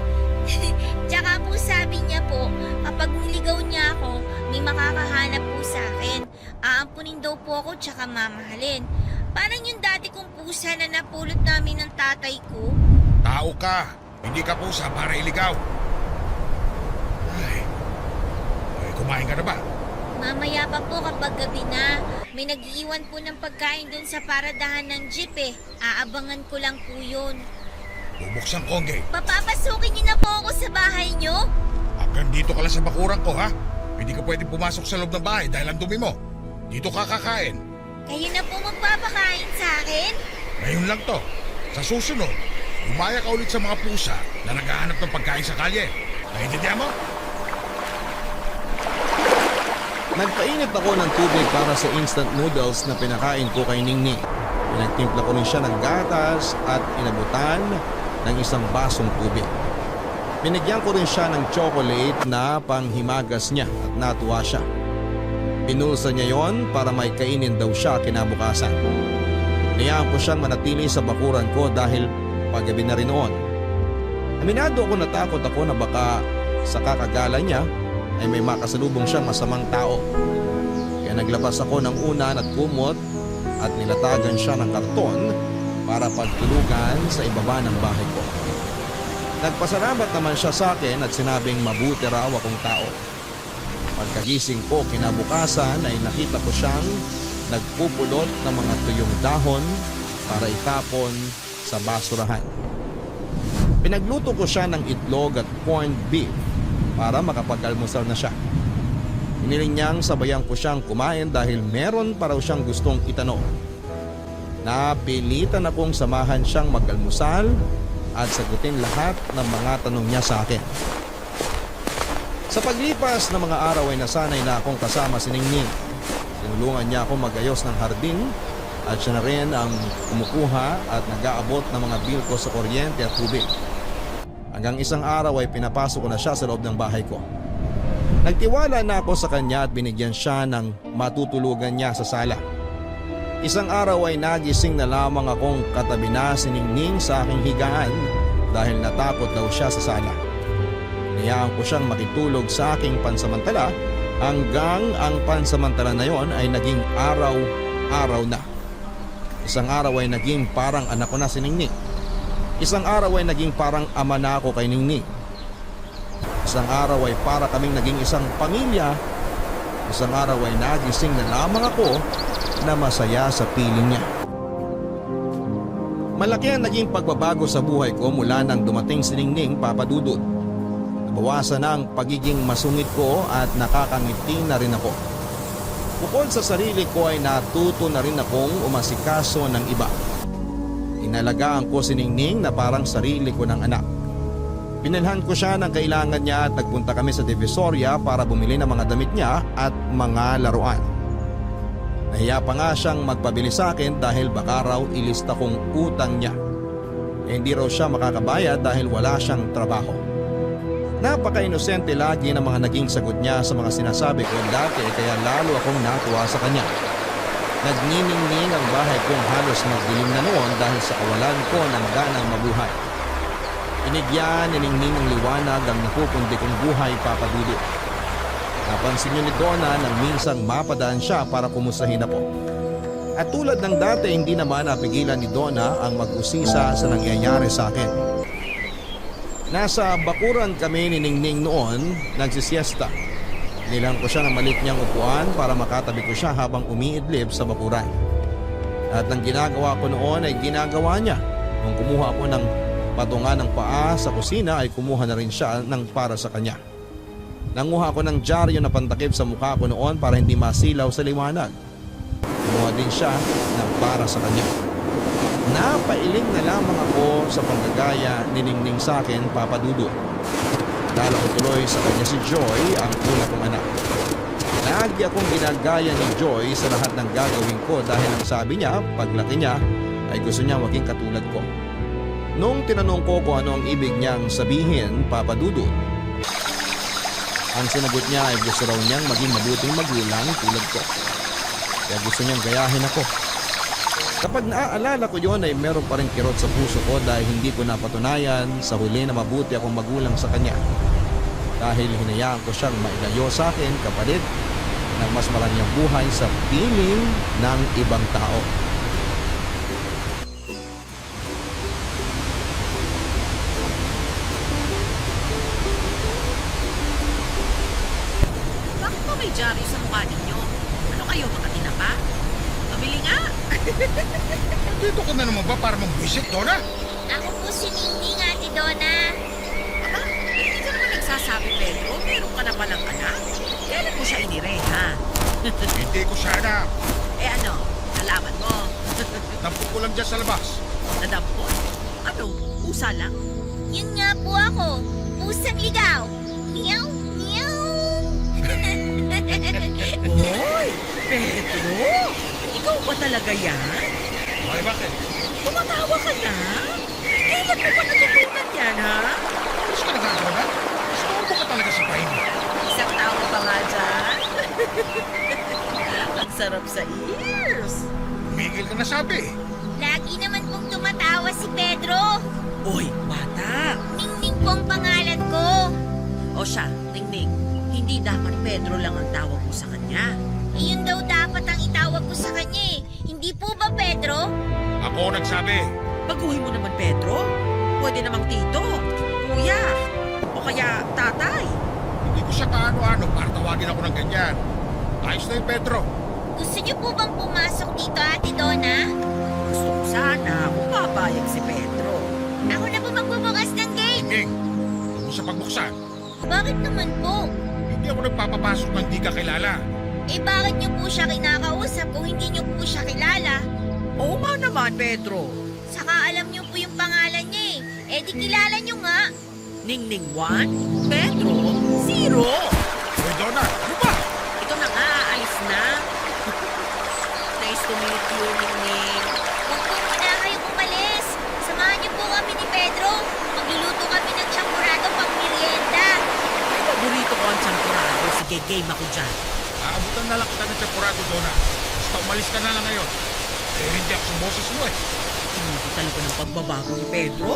Tsaka po sabi niya po, kapag niligaw niya ako, may makakahanap po sa akin. Aampunin daw po ako tsaka mamahalin. Parang yung dati kong pusa na napulot namin ng tatay ko. Tao ka. Hindi ka pusa para iligaw. Ay, kumain ka na ba? Mamaya pa po kapag gabi na. May nag-iwan po ng pagkain dun sa paradahan ng jeep eh. Aabangan ko lang po yun. Bubuksan ko ang gate. Papapasukin niyo na po ako sa bahay niyo? Hanggang dito ka lang sa bakuran ko, ha? Hindi ka pwede pumasok sa loob ng bahay dahil ang dumi mo. Dito ka kakain. Kayo na po magpapakain sa akin? Ngayon lang to. Sa susunod, umaya ka ulit sa mga pusa na naghahanap ng pagkain sa kalye. Naintindihan mo? Nagpainit ako ng tubig para sa instant noodles na pinakain ko kay Ningning. Pinagtimpla ko rin siya ng gatas at inabutan ng isang basong tubig. Binigyan ko rin siya ng chocolate na panghimagas niya at natuwa siya. Pinulsa niya yon para may kainin daw siya kinabukasan. Niyaan ko siyang manatili sa bakuran ko dahil paggabi na rin noon. Aminado ako, natakot ako na baka sa kakagala niya ay may makasalubong siyang masamang tao. Kaya naglabas ako ng unan at kumot at nilatagan siya ng karton para pagtulugan sa ibaba ng bahay ko. Nagpasalamat naman siya sa akin at sinabing mabuti raw akong tao. Pagkagising ko kinabukasan ay nakita ko siyang nagpupulot ng mga tuyong dahon para itapon sa basurahan. Pinagluto ko siya ng itlog at corned beef para makapag-almusal na siya. Hiniling niyang sabayan ko siyang kumain dahil meron pa raw siyang gustong itanong. Napilitan akong samahan siyang mag-almusal at sagutin lahat ng mga tanong niya sa akin. Sa paglipas ng mga araw ay nasanay na akong kasama si Ningning. Tinulungan niya ako magayos ng hardin at siya na rin ang kumukuha at nag-aabot ng mga bill ko sa kuryente at tubig. Hanggang isang araw ay pinapasok ko na siya sa loob ng bahay ko. Nagtiwala na ako sa kanya at binigyan siya ng matutulugan niya sa sala. Isang araw ay nagising na lamang akong katabi na si Ningning sa aking higaan dahil natakot daw siya sa sala. Niyaan ko siyang makitulog sa aking pansamantala hanggang ang pansamantala na yon ay naging araw-araw na. Isang araw ay naging parang anak ko na si Ningning. Isang araw ay naging parang ama na ako kay Ningning. Isang araw ay para kaming naging isang pamilya. Isang araw ay nagising na lamang ako na masaya sa piling niya. Malaki ang naging pagbabago sa buhay ko mula nang dumating si Ningning, Papa Dudut. Nabawasan na ang pagiging masungit ko at nakakangiti na rin ako. Bukod sa sarili ko ay natuto na rin akong umasikaso ng iba. Inalagaan ko si Ningning na parang sarili ko ng anak. Pinilhan ko siya ng kailangan niya at nagpunta kami sa Divisoria para bumili ng mga damit niya at mga laruan. Nahiya pa nga siyang magpabili sa akin dahil baka raw ilista kong utang niya. Hindi raw siya makakabayad dahil wala siyang trabaho. Napaka-inosente lagi ng mga naging sagot niya sa mga sinasabi ko dati kaya lalo akong natuwa sa kanya. Nagniningning ang bahay kong halos magdilim na noon dahil sa kawalan ko ng ganang mabuhay. Binigyan ni Ningning ng liwanag ang napupundi kong buhay, Papa Dudut. Napansin niyo ni Donna nang minsang mapadaan siya para kumustahin ako. At tulad ng dati, hindi naman napigilan ni Donna ang mag-usisa sa nangyayari sa akin. Nasa bakuran kami ni Ningning noon, nagsisiesta. Nilang ko siya ng maliit niyang upuan para makatabi ko siya habang umiidlip sa bakuran. At ang ginagawa ko noon ay ginagawa niya. Nung kumuha ako ng patungan ng paa sa kusina ay kumuha na rin siya ng para sa kanya. Nanguha ko ng dyaryo na pantakip sa mukha ko noon para hindi masilaw sa liwanag. Kumuha din siya ng para sa kanya. Napailing na lamang ako sa panggagaya ni Ningning sa akin, Papa Dudut. Dala ko tuloy sa kanya si Joy, ang una kong anak. Lagi akong ginagaya ni Joy sa lahat ng gagawin ko dahil ang sabi niya, paglaki niya, ay gusto niya maging katulad ko. Nung tinanong ko kung ano ang ibig niyang sabihin, Papa Dudut, ang sinagot niya ay gusto raw niyang maging mabuting magulang tulad ko. Kaya gusto niyang gayahin ako. Kapag naaalala ko yon ay meron pa rin kirot sa puso ko dahil hindi ko napatunayan sa huli na mabuti akong magulang sa kanya. Dahil hinayaan ko siyang mailayo sa akin kapalit ng mas maranyang buhay sa piling ng ibang tao. Bakit ba may dyaryo sa mukha ninyo? Ano kayo, mga tinapa? Mabili nga. Dito ka na naman ba para mag-visit, Donna? Ako po si Ningning, Ate Donna. Aba, hindi ka naman nagsasabi, Pedro. Meron ka na palang anak. Kailan mo siya inire, ha? Hindi ko siya anak. Eh ano, nalaman mo. Nampok ko lang dyan sa labas. Nadampot? Ano, pusa lang? Yun nga po ako. Pusang ligaw. Meow, meow. Hoy, Pedro! Ikaw ba talaga yan? Ay, bakit? Tumatawa ka na? Kailan mo ba natutunan yan, ha? Alis ka na nga, Donna. Storbo ka talaga sa pahinga. Isang tao pa nga dyan. Ang sarap sa ears. Miguel ka na sabi. Lagi naman pong tumatawa si Pedro. Uy, bata! Ningning po ang pangalan ko. O siya, Ningning, hindi dapat Pedro lang ang tawag mo sa kanya. Iyon daw dapat ang itawag ko sa kanya eh. Hindi po ba, Pedro? Ako nagsabi. Baguhin mo naman, Pedro. Pwede namang tito, kuya, o kaya tatay. Hindi ko siya kaano-ano para tawagin ako ng ganyan. Ayos na yung Pedro. Gusto niyo po bang pumasok dito, Ate Donna? Gusto ko sana kung papayag si Pedro. Ako na po magbubukas ng gate. King, huwag mo siya pagbuksan. Bakit naman po? Hindi ako nagpapapasok ng hindi ka kilala. Eh bakit niyo po siya kinakausap kung hindi niyo po siya kilala? Oo nga naman, Pedro. Saka alam niyo po yung pangalan niya eh. Eh di kilala niyo nga. Ningning 1, Pedro 0. Hoy, Donna, ano ba? Ito na nga, alis na. Nice to meet you, Ningning. Huwag po muna kayong umalis. Samahan niyo po kami ni Pedro. Magluluto kami ng champurado pang merienda. Ay, paborito ko ang champurado. Sige, game ako dyan. Aabutan na lang kita ng champurado, Donna. Basta umalis ka na lang ngayon. Eh, hindi ako sa boses mo eh. Hindi talaga ng pagbabago ni Pedro.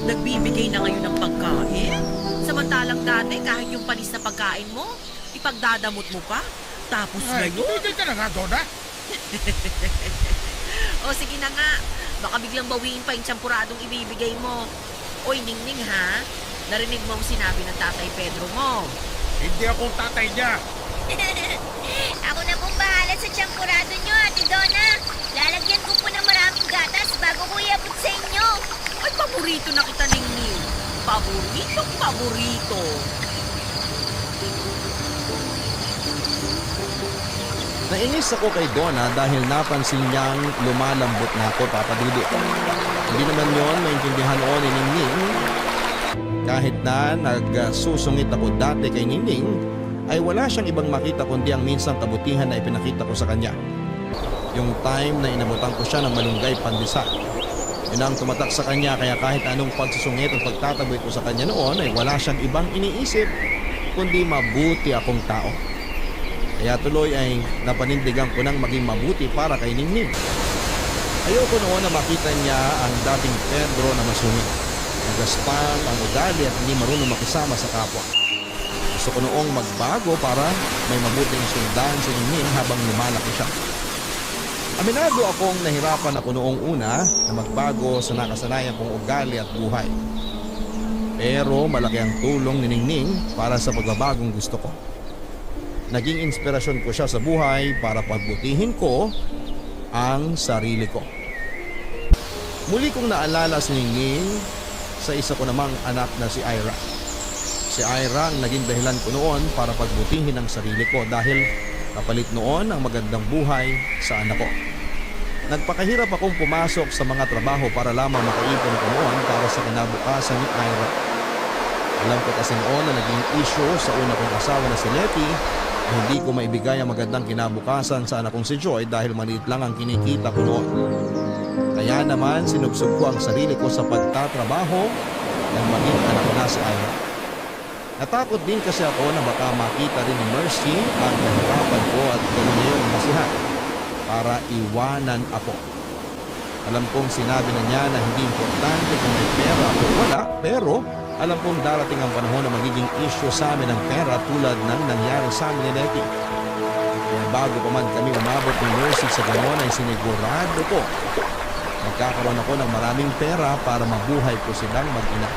Nagbibigay na ngayon ng pagkain. Samantalang dati, kahit yung panis na pagkain mo, ipagdadamot mo pa. Tapos Ay, ngayon, tumigil ka na nga, Donna. o sige na nga, baka biglang bawiin pa yung champuradong ibibigay mo. Oy, Ningning ha, narinig mo ang sinabi ng tatay Pedro mo. Hindi ako ang tatay niya. Ako na pong bahala sa champurado niyo, Ate Donna. Lalagyan ko po ng maraming gatas bago ko iabot sa inyo. Ay, paborito na kita, Ningning. Paborito. Nainis ako kay Donna dahil napansin niyang lumalambot na ako, Papa Dudut. Hindi naman yon maintindihan o ni Ningning. Kahit na nagsusungit ako dati kay Ningning, ay wala siyang ibang makita kundi ang minsang kabutihan na ipinakita ko sa kanya. Yung time na inabutan ko siya ng malunggay pandesal. Yun ang tumatak sa kanya kaya kahit anong pagsusungit at pagtataboy ko sa kanya noon ay wala siyang ibang iniisip kundi mabuti akong tao. Kaya tuloy ay napanindigan ko ng maging mabuti para kay Ningning. Ayoko noon na makita niya ang dating Pedro na masungit. Nagaspang ang ugali at hindi marunong makisama sa kapwa. Gusto ko noong magbago para may mabuting sundan si Ningning habang lumalaki siya. Aminado akong nahirapan ako noong una na magbago sa nakasanayan kong ugali at buhay. Pero malaki ang tulong ni Ningning para sa pagbabagong gusto ko. Naging inspirasyon ko siya sa buhay para pagbutihin ko ang sarili ko. Muli kong naalala si Ningning sa isa ko namang anak na si Ira. Si Ira ang naging dahilan ko noon para pagbutihin ang sarili ko dahil kapalit noon ang magandang buhay sa anak ko. Nagpakahirap akong pumasok sa mga trabaho para lamang makaipon ako noon para sa kinabukasan ni Ira. Alam ko kasi noon na naging issue sa una kong asawa na si Letty na hindi ko maibigay ang magandang kinabukasan sa anak kong si Joy dahil maliit lang ang kinikita ko noon. Kaya naman sinubsob ko ang sarili ko sa pagtatrabaho ng maging anak na si Ira. Natakot din kasi ako na baka makita rin ni Mercy ang nahirapan ko at gano'n niya yung masihan para iwanan ako. Alam kong sinabi na niya na hindi importante kung may pera o wala, pero alam kong darating ang panahon na magiging issue sa amin ang pera tulad ng nangyari sa amin ni Letty. Kaya bago pa man kami umabot ng Mercy sa gano'n ay sinigurado ko magkakaroon ako ng maraming pera para mabuhay ko silang mag-ina.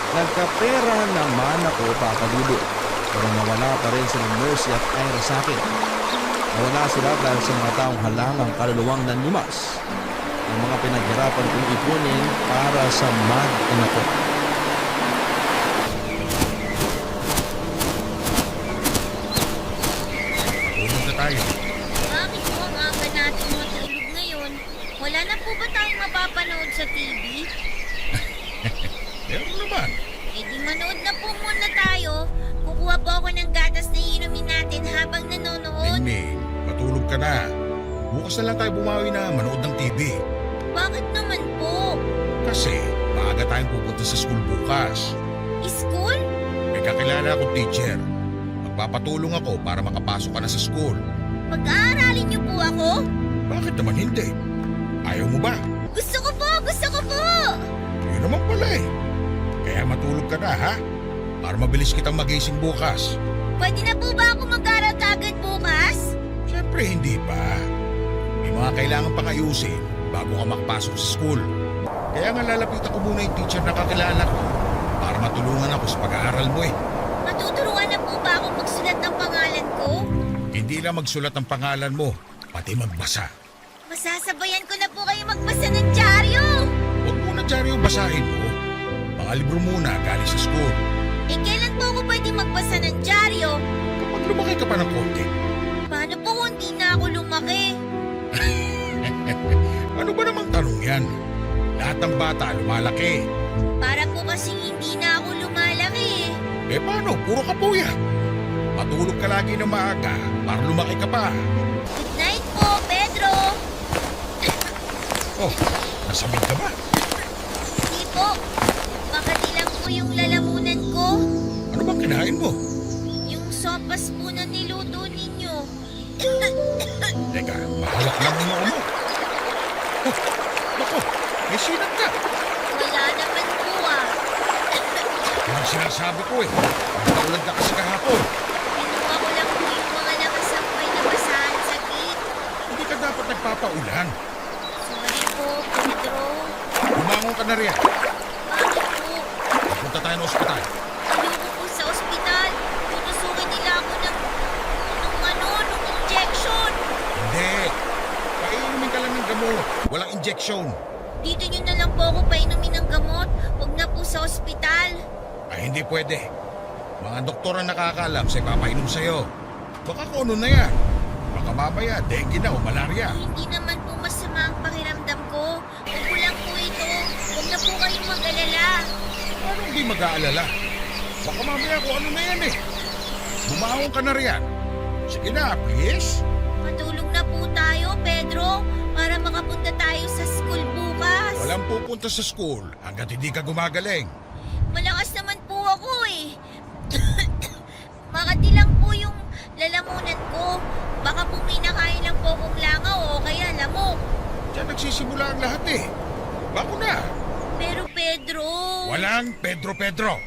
Nagkapera naman ako pakadudo, pero nawala pa rin sila Mercy at Ira sa akin. Nawala sila dahil sa mga taong halangang kaluluwang nanlimas ang mga pinaghirapan kong ipunin para sa mag-ina ko. Tulog na tayo. Bakit po ang aga natin matulog ngayon? Wala na po ba tayong mapapanood sa TV? Meron naman. Eh di manood na po muna tayo. Kukuha po ako ng gatas na inumin natin habang nanonood. Ningning, matulog ka na. Bukas na lang tayo bumawi na manood ng TV. Bakit naman po? Kasi maaga tayong pupunta sa school bukas. School? May kakilala akong teacher. Magpapatulong ako para makapasok ka na sa school. Pag-aaralin niyo po ako? Bakit naman hindi? Ayaw mo ba? Gusto ko po! Gusto ko po! Yun naman pala eh. Kaya matulog ka na ha? Para mabilis kitang magising bukas. Pwede na po ba ako mag-aral agad bukas? Siyempre hindi pa. May mga kailangan pang ayusin bago ka makapasok sa school. Kaya nga lalapitan ko muna yung teacher na kakilala ko para matulungan ako sa pag-aaral mo eh. Matuturuan na po ba ako magsulat ng pangalan ko? Hindi lang magsulat ang pangalan mo, pati magbasa. Masasabayan ko na po kayo magbasa ng dyaryo! Huwag muna dyaryo basahin mo. Mga libro muna galing sa school. Eh kailan po ako pwede magbasa ng dyaryo? Kapag lumaki ka pa ng konti. Paano po kung di na ako lumaki? Ano ba namang tanong yan? Lahat ng bata lumalaki. Para po kasing hindi na ako lumalaki eh. Eh paano? Puro ka puya. Matulog ka lagi na maaga para lumaki ka pa. Good night po, Pedro! Oh, nasamig ka ba? Hindi po. Makati lang po yung lalamunan ko. Ano bang kinain mo? Yung sopas po na niluto ninyo. Teka, mahawak lang ang noo mo. Oh, naku, may sinat ka. Wala naman po ah. Yan ang sinasabi ko eh. Nagkaulad ka kasi kahapon. Kinuha ko lang po yung mga nakasampay na basahan sa gate. Hindi ka dapat nagpapaulan. Sorry po, Pedro. Bumangon ka na riyan. Bakit po? Punta tayo ng ospital. Ayoko po sa ospital. Tutusukin nila ako ng injection. Hindi. Painumin ka lang ng gamot. Walang injection. Dito nyo na lang po ako painumin ng gamot. Huwag na po sa ospital. Ay, hindi pwede. Mga doktor ang nakakaalam sa ipapainom sa'yo. Baka kung ano na yan. Baka mamaya, dengue na o malaria. Hindi naman po masama ang pakiramdam ko. Huwag ko lang po ito. Huwag na po kayong mag-alala. Paano hindi mag-aalala? Baka mamaya kung ano na yan eh. Bumangon ka na riyan. Sige na, please. Matulog na po tayo, Pedro, para makapunta tayo sa school bukas. Walang pupunta sa school hanggat hindi ka gumagaling. Malakas naman po ako eh. Makati lang po yung lalamunan ko. Baka po may nakain lang po akong langaw o kaya lamok. Diyan nagsisimula ang lahat eh. Bako na. Pero Pedro... Walang Pedro.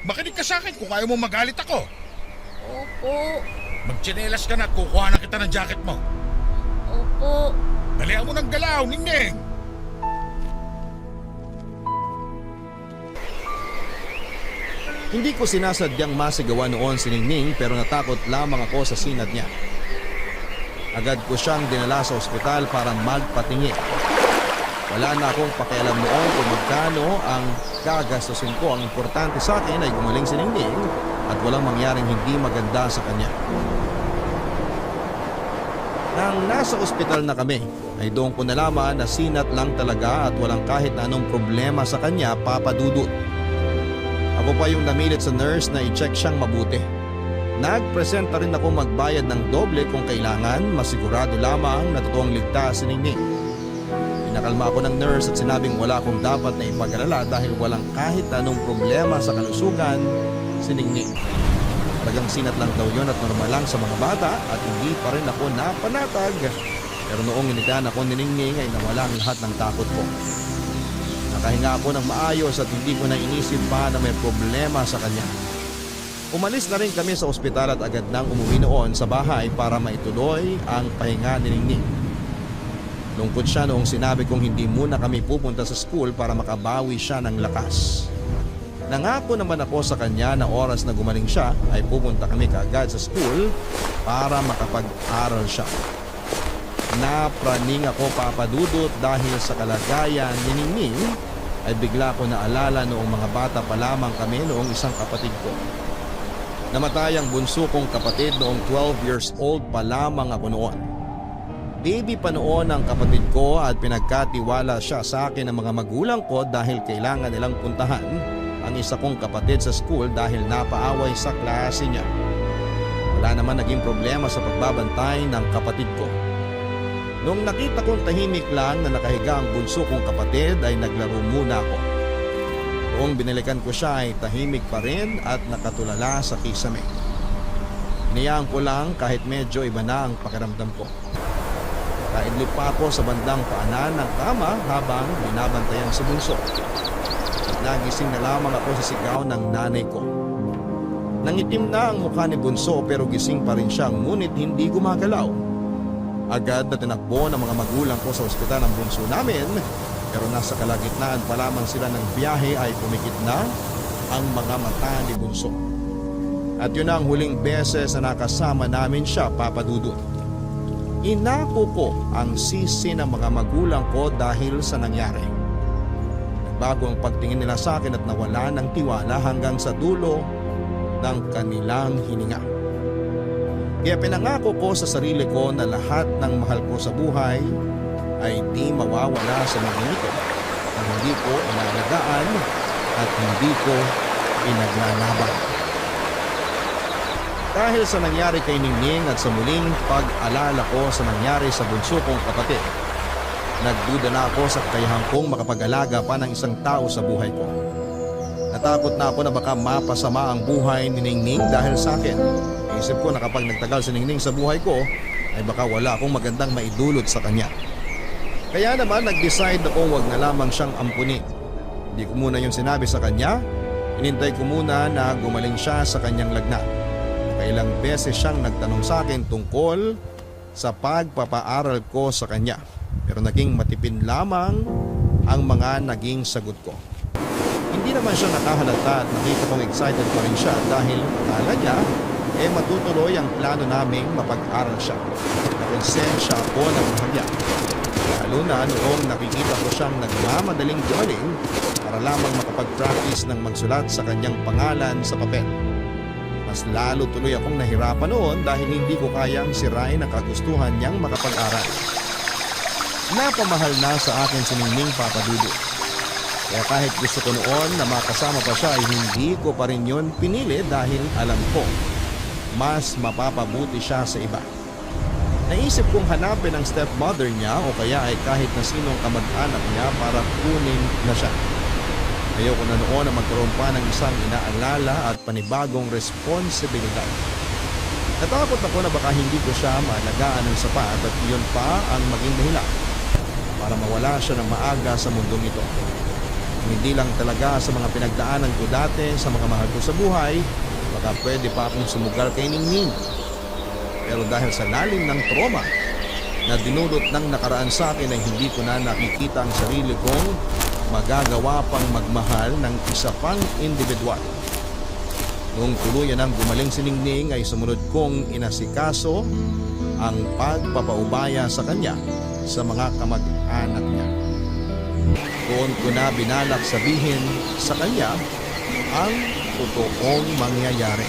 Makinig ka sa akin kung ayaw mo magalit ako. Opo, Magtsinelas ka na at kukuha na kita ng jacket mo. opo. Dalihan mo ng galaw, Ningning. Hindi ko sinasadyang masigawan noon si Ningning pero natakot lamang ako sa sinat niya. Agad ko siyang dinala sa ospital para magpatingin. Wala na akong pakialam noon kung magkano ang gagastusin ko. Ang importante sa akin ay gumaling si Ningning at walang mangyaring hindi maganda sa kanya. Nang nasa ospital na kami, ay doon ko nalaman na sinat lang talaga at walang kahit na anong problema sa kanya, Papa Dudut. Ako pa yung namilit sa nurse na i-check siyang mabuti. Nagpresenta rin ako magbayad ng doble kung kailangan, masigurado lamang na totoong ligtas si Ningning. Pinakalma ako ng nurse at sinabing wala akong dapat na ipag-alala dahil walang kahit anong problema sa kalusugan si Ningning. Talagang sinat lang daw yun at normal lang sa mga bata at hindi pa rin ako napanatag. Pero noong initahan ako ni Ningning ay nawala ang lahat ng takot ko. Nakahinga ako ng maayos at hindi ko na inisip pa na may problema sa kanya. Umalis na rin kami sa ospital at agad nang umuwi noon sa bahay para maituloy ang pahinga ni Ningning. Lungkot siya noong sinabi kong hindi muna kami pupunta sa school para makabawi siya ng lakas. Nangako naman ako sa kanya na oras na gumaling siya ay pupunta kami kaagad sa school para makapag-aral siya. Napraning ako, Papa Dudut, dahil sa kalagayan ni Ningning ay bigla ko naalala noong mga bata pa lamang kami noong isang kapatid ko. Namatay ang bunso kong kapatid noong 12 years old pa lamang ako noon. Baby pa noon ang kapatid ko at pinagkatiwala siya sa akin ng mga magulang ko dahil kailangan nilang puntahan ang isa kong kapatid sa school dahil napaaway sa klase niya. Wala naman naging problema sa pagbabantay ng kapatid ko. Nung nakita kong tahimik lang na nakahiga ang bunso kong kapatid ay naglaro muna ako. Noong binalikan ko siya ay tahimik pa rin at nakatulala sa kisame. Inayaan ko lang kahit medyo iba na ang pakiramdam ko. Kaidlip pa ako sa bandang paanan ng kama habang binabantayan si bunso. Nagising na lamang ako sa sigaw ng nanay ko. Nangitim na ang mukha ni bunso pero gising pa rin siya ngunit hindi gumagalaw. Agad na tinakbo ng mga magulang ko sa ospital ng bunso namin pero nasa kalagitnaan pa lamang sila ng biyahe ay pumikit na ang mga mata ni bunso. At yun ang huling beses na nakasama namin siya, Papa Dudut. Inako ko ang sisi ng mga magulang ko dahil sa nangyari. Bago ang pagtingin nila sa akin at nawala ng tiwala hanggang sa dulo ng kanilang hininga. Kaya pinangako ko sa sarili ko na lahat ng mahal ko sa buhay ay di mawawala sa mga ito na hindi ko inalagaan at hindi ko pinaglalaban. Dahil sa nangyari kay Ningning at sa muling pag-alala ko sa nangyari sa bunso kong kapatid, nagduda na ako sa kakayahan kong makapag-alaga pa ng isang tao sa buhay ko. Natakot na ako na baka mapasama ang buhay ni Ningning dahil sa akin. Isip ko na kapag nagtagal si Ningning sa buhay ko, ay baka wala akong magandang maidulot sa kanya. Kaya naman nag-decide akong wag na lamang siyang ampunin. Hindi ko muna yung sinabi sa kanya, inintay ko muna na gumaling siya sa kanyang lagnat. Kailang beses siyang nagtanong sa akin tungkol sa pagpapaaral ko sa kanya. Pero naging matipid lamang ang mga naging sagot ko. Hindi naman siya nakahalata at nakita kong excited pa rin siya dahil akala niya matutuloy ang plano naming mapag-aral siya. Nakonsensya ako ng bahagya. Lalo na noong nakikita ko siyang nagmamadaling gumaling para lamang makapag-practice ng magsulat sa kanyang pangalan sa papel. Mas lalo tuloy akong nahirapan noon dahil hindi ko kayang sirain ang kagustuhan niyang makapag-aral. Napamahal na sa akin si Ningning, Papa Dudut. Kaya kahit gusto ko noon na makasama pa siya ay hindi ko pa rin yun pinili dahil alam ko mas mapapabuti siya sa iba. Naisip kong hanapin ang stepmother niya o kaya ay kahit na sinong kamag-anak niya para kunin na siya. Ayoko na noon na magkaroon pa ng isang inaalala at panibagong responsibilidad. Natakot ako na baka hindi ko siya maalagaan ng sapat at iyon pa ang maging dahilan para mawala siya ng maaga sa mundong ito. Hindi lang talaga sa mga pinagdaanan ko dati sa mga mahal ko sa buhay, baka pwede pa akong sumugal kay Ningning. Pero dahil sa lalim ng trauma na dinulot ng nakaraan sa akin ay hindi ko na nakikita ang sarili kong magagawa pang magmahal ng isa pang individual. Nung tuluyan ng gumaling si Ningning ay sumunod kong inasikaso ang pagpapaubaya sa kanya sa mga kamag-anak niya. Doon ko na binalak sabihin sa kanya ang totoong mangyayari.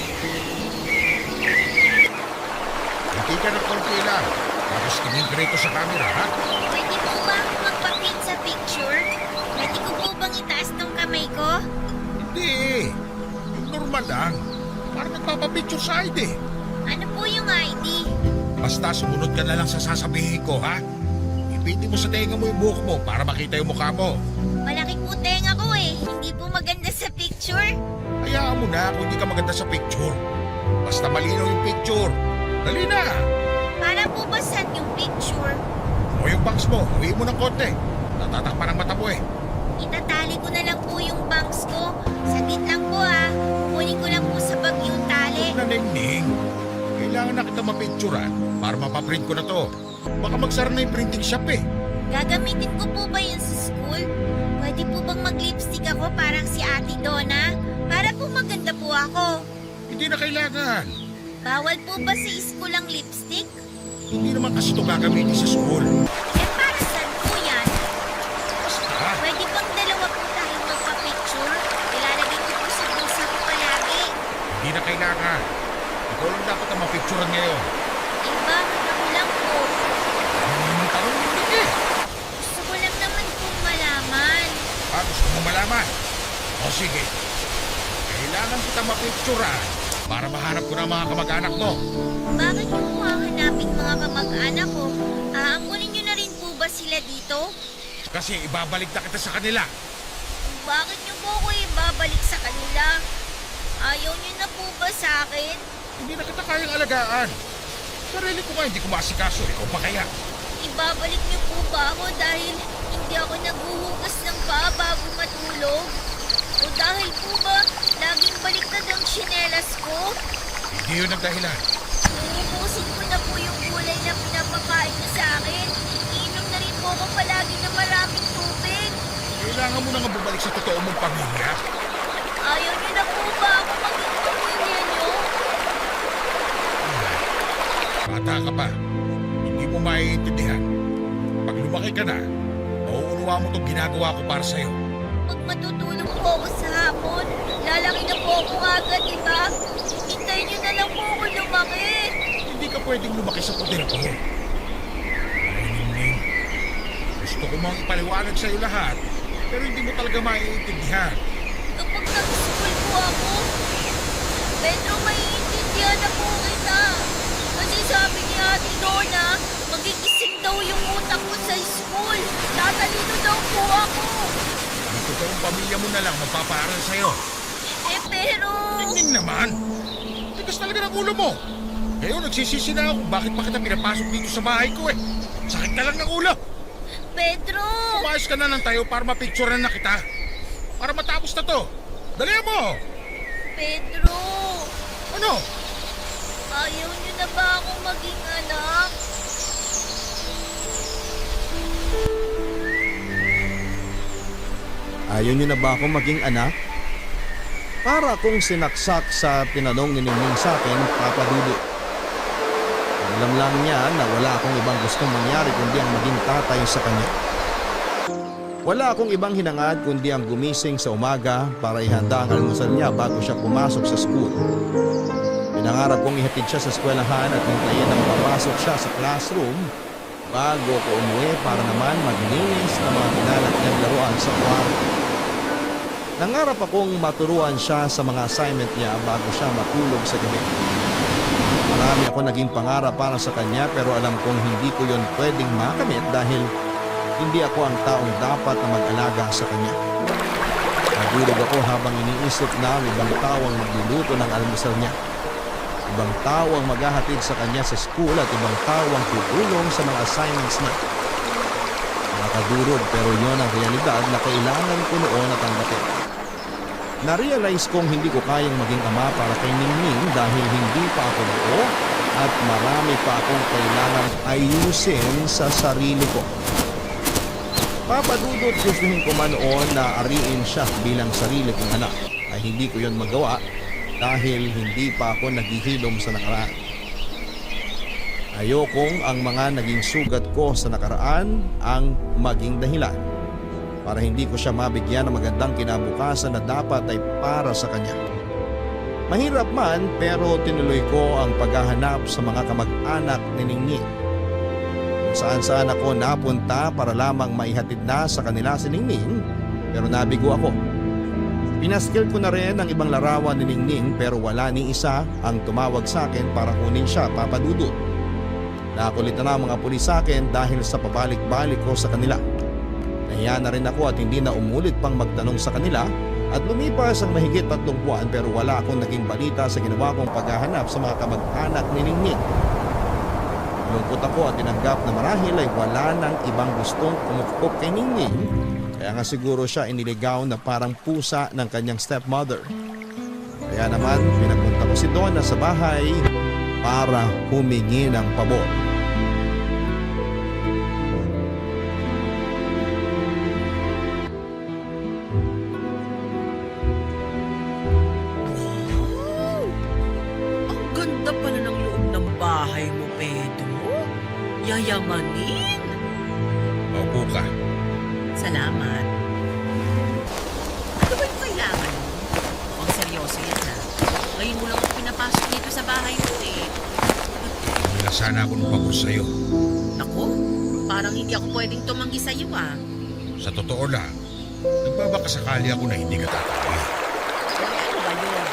Hindi ka na konti lang. Tapos tingin ka rito sa camera, ha? Pwede po ba ako magpa-print sa picture? Pwede ko po bang itaas tong kamay ko? Hindi. Yung normal lang. Parang nagpapapicture sa ID. Ano po yung ID? Basta sumunod ka na lang sa sasabihin ko, ha? Ipitin mo sa tenga mo yung buhok mo para makita yung mukha mo. Malaki po tenga ko eh. Hindi po maganda sa picture. Hayaan mo na kung hindi ka maganda sa picture. Basta malinaw yung picture. Dali na! Para po ba saan yung picture? O yung bangs mo, uwi mo ng konti. Natatakpan ang mata mo eh. Itatali ko na lang po yung bangs ko. Saglit lang po ah. Kunin ko lang po sa bag yung tali. Na Ningning, kailangan na kita mapicturan para mapaprint ko na to. Baka magsara na yung printing shop eh. Gagamitin ko po ba yun sa school? Pwede po bang mag-lipstick ako parang si Ate Donna? Para po maganda po ako. Hindi na kailangan. Bawal po ba sa school ang lipstick? Hindi naman kasi ito gagamitin sa school. Eh para saan po yan? Basta, Pwede bang dalawa po tayong magpa-picture? Ilalagay ko po sa bulsa ko palagi. hindi na kailangan. Ikaw lang dapat ang mapicturan ngayon. Eh bakit ako lang po? Ang tanong hindi eh. Gusto ko lang naman pong malaman. Gusto mo malaman? O sige. Kailangan kita mapicturan para mahanap ko na ang mga kamag-anak mo. Bakit niyo po hahanapin mga kamag-anak ko? Aampunin niyo na rin po ba sila dito? Kasi ibabalik na kita sa kanila. Bakit niyo po ako ibabalik sa kanila? Ayaw niyo na po ba sa akin? Hindi na kita kayang alagaan. Sarili ko nga hindi ko maasikaso. Ikaw pa kaya? Ibabalik niyo po ba ako dahil hindi ako naghuhugas ng paa bago matulog? O dahil po ba laging baliktad ang tsinelas ko? Hindi yun ang dahilan. Uubusin ko na po yung gulay na pinapakain niyo sa akin. Iinom na rin po ako palagi ng maraming tubig. Kailangan mo na nga bumalik sa totoo mong pamilya. Ayaw niyo na po ba ako maging pamilya niyo? Bata ka pa. Hindi mo maiintindihan. Pag lumaki ka na, mauunawa mo itong ginagawa ko para sa'yo. Pag matutulog po ako sa hapon, lalaki na po ako agad, di ba? Hintayin niyo na lang po ako lumaki. Hindi ka pwedeng lumaki sa poder ko. Ay, Ningning. Gusto ko mang ipaliwanag sa'yo lahat, pero hindi mo talaga maiintindihan. Kapag nag-school po ako, Pedro, maiintindihan na po kita. Kasi sabi ni Ate Donna, magigising daw yung utak ko sa school. Tatalino daw po ako. Ang totoong pamilya mo na lang magpapaaral sa'yo. Eh pero... Ningning naman. Tigas talaga ng ulo mo. Ngayon nagsisisi na ako kung bakit pa kita pinapasok dito sa bahay ko eh. Sakit na lang ng ulo. Pedro! Umayos ka na ng tayo para mapicturean na kita. Para matapos na to. Dali mo! Pedro! Ano? Ayaw niyo na ba akong maging anak? Ayaw niyo na ba ako maging anak? Para akong sinaksak sa tinanong ni Ningning sa akin, Papa Dudu. Alam lang niya na wala akong ibang gustong mangyari kundi ang maging tatay sa kanya. Wala akong ibang hinangad kundi ang gumising sa umaga para ihanda ang almusal niya bago siya pumasok sa school. Pinangarap kong ihatid siya sa eskwelahan at hintayin ang papasok siya sa classroom bago ko umuwi para naman maglinis ng mga kinalat niyang laruan sa kwarto. Nangarap akong maturuan siya sa mga assignment niya bago siya matulog sa gabi. Marami ako naging pangarap para sa kanya pero alam kong hindi ko yon pwedeng makamit dahil hindi ako ang taong dapat na mag-alaga sa kanya. Nagulog ako habang iniisip na ang ibang tao ang magluluto ng almusal niya. Ibang tao ang maghahatid sa kanya sa school at ibang tao ang tutulong sa mga assignments niya. Nakadurog pero yun ang realidad na kailangan ko noon at tanggapin. Na-realize kong hindi ko kayang maging ama para kay Ningning dahil hindi pa ako buo at marami pa akong kailangang ayusin sa sarili ko. Papadudot gustuhin ko man noon na ariin siya bilang sarili kong anak ay hindi ko yon magawa dahil hindi pa ako naghihilom sa nakaraan. Ayokong ang mga naging sugat ko sa nakaraan ang maging dahilan para hindi ko siya mabigyan ng magandang kinabukasan na dapat ay para sa kanya. Mahirap man pero tinuloy ko ang paghahanap sa mga kamag-anak ni Ningning. Kung saan-saan ako napunta para lamang maihatid na sa kanila si Ningning pero nabigo ako. Pinaskil ko na rin ang ibang larawan ni Ningning pero wala ni isa ang tumawag sa akin para kunin siya, Papa Dudut. Nakulit na ang mga pulis sa akin dahil sa pabalik-balik ko sa kanila. Nahiya na rin ako at hindi na umulit pang magtanong sa kanila at lumipas ang mahigit 3 buwan pero wala akong naging balita sa ginawa kong paghahanap sa mga kamag-anak ni Ningning. Lungkot ako at tinanggap na marahil ay wala nang ibang gustong kumukpok kay Ningning kaya nga siguro siya iniligaw na parang pusa ng kanyang stepmother. Kaya naman pinapunta ko si Donna sa bahay para humingi ng pabor. Ang ganda pala ng loob ng bahay mo, Pedro. Yayamanin. Opo ka. Salamat. Ano ba yung kailangan mo? Mukhang seryoso yan ha. Ngayon mo lang ako pinapasok dito sa bahay mo eh. Wala sana ako ng pabor sa'yo. Ako? Parang hindi ako pwedeng tumanggi sa'yo ah. Sa totoo lang, nagbabakasakali ako na hindi ka tatanggi. Ano ba yun?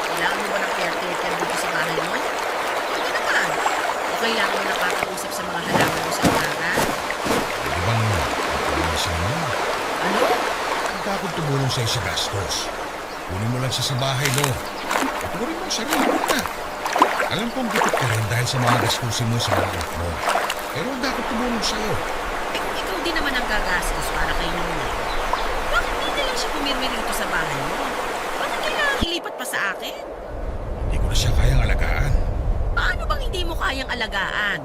Kailangan mo ba ng caretaker dito sa bahay mo? Hindi naman. O kailangan mo nakakausap sa mga halaman mo sa umaga? Pwede bang pagpapalisan mo? Ano? Hindi akong tumulong sa'yo sa gastos. Kunin mo lang siya sa bahay mo. At kunin mo ang sarili mo na. Alam kong bitot ka rin dahil sa mga gastusin mo sa mga anak mo. Pero hindi ako tumulong sa'yo. Eh kung ikaw din naman ang gagastos para kay Ningning, bakit hindi na lang siya pumirmi rito sa bahay mo? Bakit kailangan ilipat pa sa akin? Hindi ko na siya kayang alagaan. Paano bang hindi mo kayang alagaan?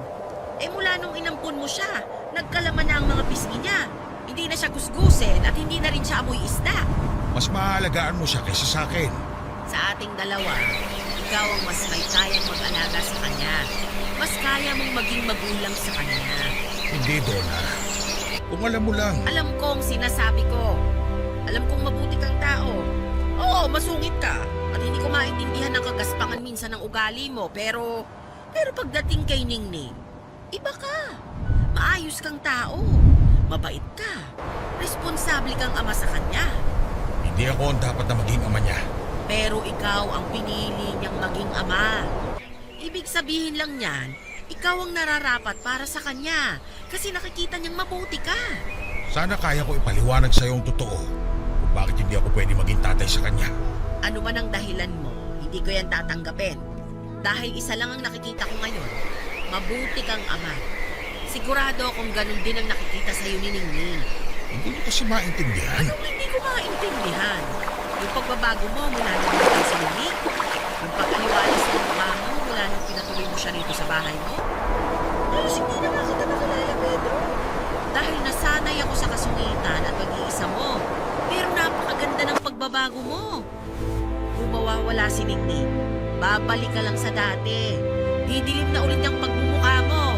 Eh mula nung inampun mo siya, nagkalaman na ang mga pisngi niya. Hindi na siya gusgusin at hindi na rin siya amoy isda. Mas maaalagaan mo siya kaysa sa akin. Sa ating dalawa, ikaw ang mas may kayang mag-alaga sa kanya. Mas kaya mong maging magulang sa kanya. Hindi, Donna. Kung alam mo lang, Alam kong sinasabi ko. Alam kong mabuti kang tao. Oo, masungit ka. At hindi ko maintindihan ang kagaspangan minsan ng ugali mo. Pero pagdating kay Ningning, iba ka. Maayos kang tao. Mabait ka. Responsable kang ama sa kanya. hindi ako ang dapat na maging ama niya. Pero ikaw ang pinili niyang maging ama. Ibig sabihin lang niyan, ikaw ang nararapat para sa kanya kasi nakikita niyang mabuti ka. Sana kaya ko ipaliwanag sa ang totoo kung bakit hindi ako pwede maging tatay sa kanya. Ano man ang dahilan mo, hindi ko yan tatanggapin. Dahil isa lang ang nakikita ko ngayon, mabuti kang ama. Sigurado akong ganun din ang nakikita sa'yo ni Ningning. Hindi mo kasi maintindihan. Anong hindi ko maintindihan? Yung pagbabago mo mula nang namatay si Ningning? Yung pag-aliwalas ng mukha mo mula nang pinatuloy mo siya rito sa bahay mo? Halos hindi na nga kita nakilala, Pedro. Dahil nasanay ako sa kasungitan at pag-iisa mo. Pero napakaganda ng pagbabago mo. Kung mawawala si Ningning, babalik ka lang sa dati. Didilim na ulit ang pagmumukha mo.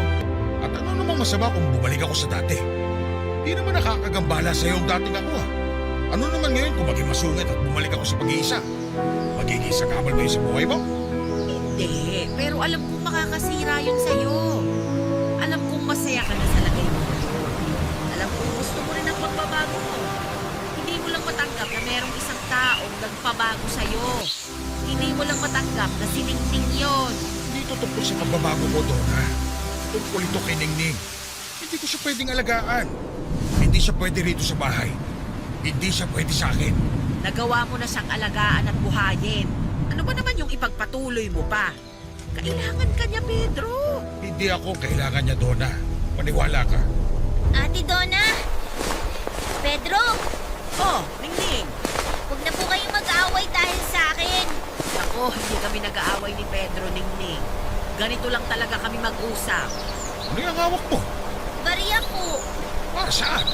At ano namang masama kung bumalik ako sa dati? Di naman nakakagambala sa yung dating ako ah. Ano naman ngayon kung maging masungit at bumalik ako sa pag-iisa? Magiging sakabal ba yun sa buhay mo? Hindi, pero alam kong makakasira yun sa'yo. Alam kong masaya ka na sa lagay mo. Alam kong gusto mo rin ang pagbabago mo. Hindi mo lang matanggap na merong isang taong nagpabago sa'yo. Hindi mo lang matanggap na si Ningning yun. Hindi ito tungkol sa pagbabago ko, Donna. Tungkol ito kay Ningning. Hindi ko siya pwedeng alagaan. Hindi siya pwede rito sa bahay. Hindi siya pwede sa akin. Nagawa mo na siyang alagaan at buhayin. Ano ba naman yung ipagpatuloy mo pa? Kailangan ka niya, Pedro. Hindi ako kailangan niya, Donna. Maniwala ka. Ate Donna! Pedro! Oh, Ningning. Huwag na po kayong mag-aaway dahil sa akin. Ako, hindi kami nag-aaway ni Pedro, Ningning. Ganito lang talaga kami mag-usap. Ano yung hawak mo? Bariya po. Para saan?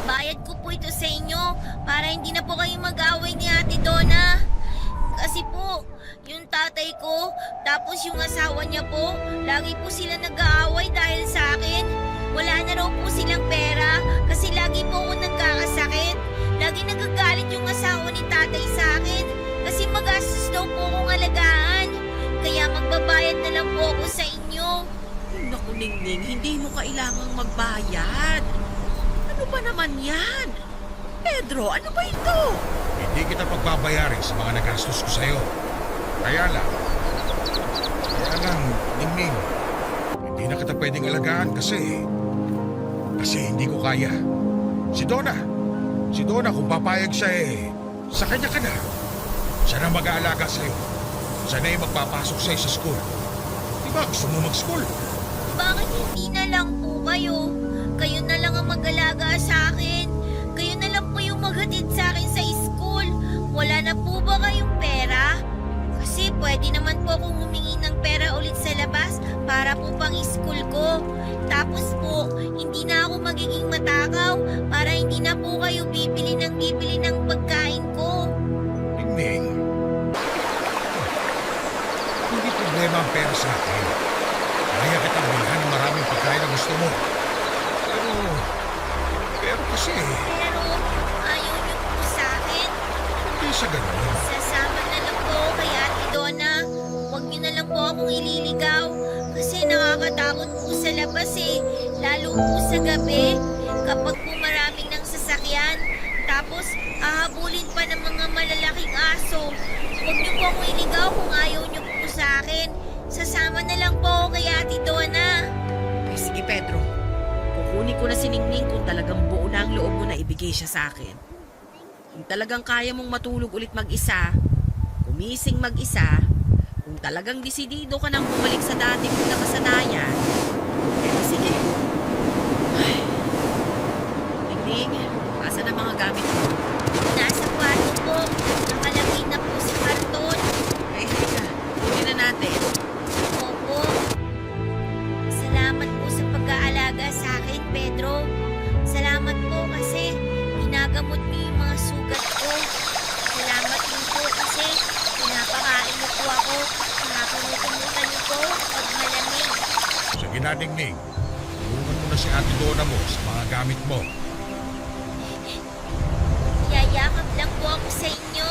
Bayad ko po ito sa inyo para hindi na po kayong mag-aaway ni Ate Donna. Kasi po, yung tatay ko, tapos yung asawa niya po, lagi po sila nag-aaway dahil sa akin. Wala na raw po silang pera kasi lagi po ako nagkakasakit. Lagi nagagalit yung asawa ni tatay sa akin kasi magastos daw po akong alagaan. Kaya magbabayad na lang po ako sa inyo. Naku, Ningning, hindi mo kailangang magbayad. Ano ba naman yan? Pedro, ano ba ito? Hindi kita pagbabayarin sa mga nagastos ko sa'yo. Kaya lang, Ningning, hindi na kita pwedeng alagaan kasi hindi ko kaya. Si Donna kung papayag siya sa kanya ka na. Siya na mag-aalaga sa'yo. Siya na yung magpapasok sa'yo sa school. Di ba gusto mo mag-school? Bakit hindi na lang po kayo? Kayo na lang ang mag-alaga sa akin. Kayo na lang po yung maghatid sa akin sa school. Wala na po ba kayong pera? Kasi pwede naman po akong humingi ng pera ulit sa labas para po pang school ko. Tapos po, hindi na ako magiging matakaw para hindi na po kayo bibili ng pagkain ko. Ningning, hindi problema ang pera sa akin. Kaya kitang bilhan ng maraming pagkain na gusto mo. Pero kasi, Pero ayaw niyo po sa akin. hindi sa ganun. Sasama na lang po kay Ate Donna. Huwag niyo na lang po akong ililigaw. Kasi nakakatakot po sa labas Lalo po sa gabi. Kapag po maraming ng sasakyan. Tapos hahabulin pa ng mga malalaking aso. Huwag niyo po akong iligaw kung ayaw niyo po sa akin. Sasama na lang po ako kay Ate Donna. Ay, sige, Pedro. Kukunin ko na si Ningning kung talagang buo na ang loob mo na ibigay siya sa akin. Kung talagang kaya mong matulog ulit mag-isa, gumising mag-isa, kung talagang desidido ka nang bumalik sa dati mong nakasanayan, sige. Ay. Ningning, asan ang mga gamit mo? Nasa kwarto po. Nakalagay na po sa karton. Ay, halika. Kunin na natin. Opo. Salamat po sa pag-aalaga sa akin, Pedro. Salamat po kasi ginagamot niyo yung mga sugat ko. Salamat din po kasi pinapakain niyo po ako. Pinapangutumutan niyo po pag malamig. Sige na, Ningning. Tulungan mo na si Ate Donna mo sa mga gamit mo. Yayakap lang po ako sa inyo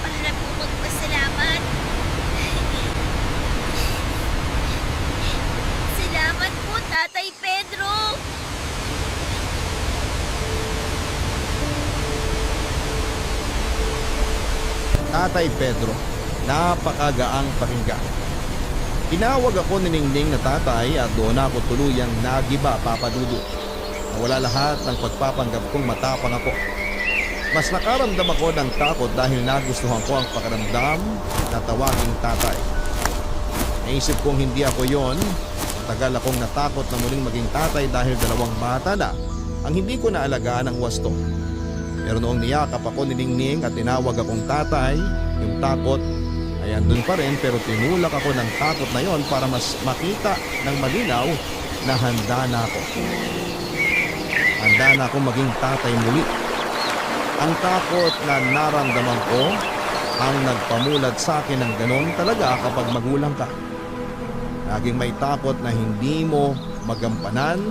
para po magpasalamat. Salamat po, Tatay Pedro. Tatay Pedro, napakagaang pakinggan. Tinawag ako ni Ningning na tatay at doon ako tuluyang nagiba, Papa Dudu. Nawala lahat ng pagpapanggap kong matapang ako. Mas nakaramdam ako ng takot dahil nagustuhan ko ang pakiramdam na tawaging tatay. Naisip kong hindi ako yon. Matagal akong natakot na muling maging tatay dahil 2 bata na ang hindi ko naalagaan ng wasto. Pero noong niyakap ako ni Ningning at tinawag akong tatay, yung takot ay andun pa rin pero tinulak ako ng takot na yon para mas makita ng malinaw na handa na ako. Handa na ako maging tatay muli. Ang takot na naramdaman ko ang nagpamulat sa akin ng ganon talaga kapag magulang ka. Laging may takot na hindi mo magampanan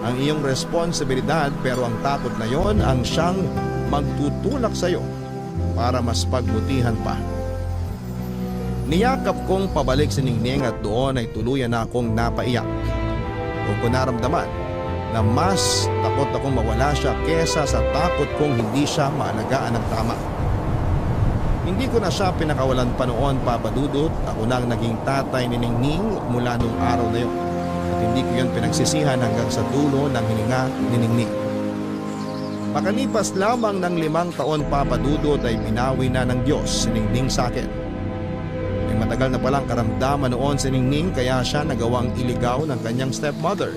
ang iyong responsibilidad pero ang takot na yon ang siyang magtutulak sa iyo para mas pagbutihan pa. Niyakap kong pabalik si Ningning at doon ay tuluyan na akong napaiyak. Doon ko naramdaman na mas takot akong mawala siya kesa sa takot kong hindi siya maalagaan ng tama. Hindi ko na siya pinakawalan pa noon, Papa Dudut. Ako na ang naging tatay ni Ningning mula nung araw na yun. At hindi ko yun pinagsisihan hanggang sa dulo ng hininga ni Ningning. Makalipas lamang ng 5 taon, Papa Dudut, ay binawi na ng Diyos si Ningning sa akin. May matagal na palang karamdaman noon si Ningning kaya siya nagawang iligaw ng kanyang stepmother.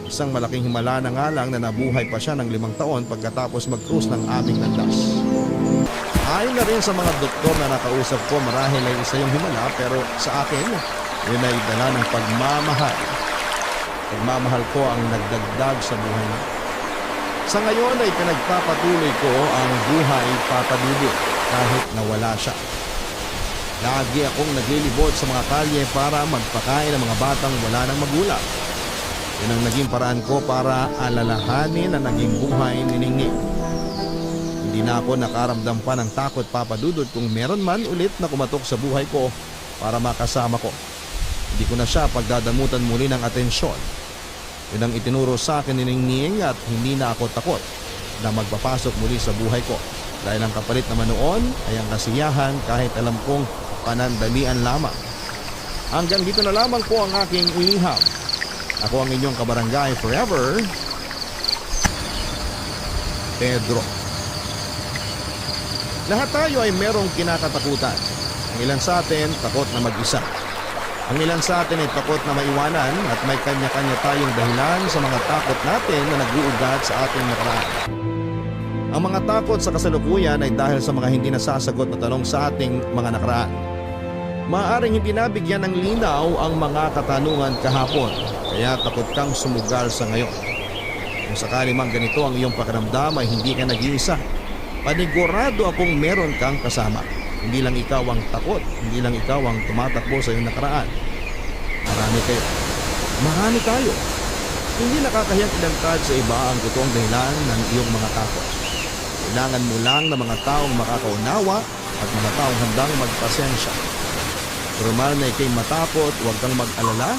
Isang malaking himala na nga lang na nabuhay pa siya ng 5 taon pagkatapos mag-cruise ng aming landas. Ayon na rin sa mga doktor na nakausap ko, marahil ay isa yung himala pero sa akin, yun ay dala ng pagmamahal. Pagmamahal ko ang nagdagdag sa buhay niya. Sa ngayon ay pinagpapatuloy ko ang buhay, Papa Dudu, kahit nawala siya. Lagi akong naglilibot sa mga kalye para magpakain ng mga batang wala ng magulang. Yan ang naging paraan ko para alalahanin ang naging buhay ni Ningning. Hindi na ako nakaramdam pa ng takot, Papa Dudut, kung meron man ulit na kumatok sa buhay ko para makasama ko. Hindi ko na siya pagdadamutan muli ng atensyon. Yun ang itinuro sa akin ni Ningning at hindi na ako takot na magpapasok muli sa buhay ko. Dahil ang kapalit naman noon ay ang kasiyahan kahit alam kong panandalian lamang. Hanggang dito na lamang po ang aking iliham. Ako ang inyong kabarangay forever, Pedro. Lahat tayo ay merong kinakatakutan. Ang ilan sa atin takot na mag-isa. Ang ilan sa atin ay takot na maiwanan at may kanya-kanya tayong dahilan sa mga takot natin na nag-uugat sa ating nakaraan. Ang mga takot sa kasalukuyan ay dahil sa mga hindi nasasagot na tanong sa ating mga nakaraan. Maaaring hindi nabigyan ng linaw ang mga katanungan kahapon, kaya takot kang sumugal sa ngayon. Kung sakali mang ganito ang iyong pakiramdam ay hindi ka nag-iisa. Panigurado akong meron kang kasama. Hindi lang ikaw ang takot, hindi lang ikaw ang tumatakbo sa iyong nakaraan. Marami kayo. Marami tayo. Hindi nakakahiyang ilantad sa iba ang totoong dahilan ng iyong mga takot. Kailangan mo lang ng mga taong makakaunawa at mga taong handang magpasensya. Normal na ikay matakot, huwag kang mag-alala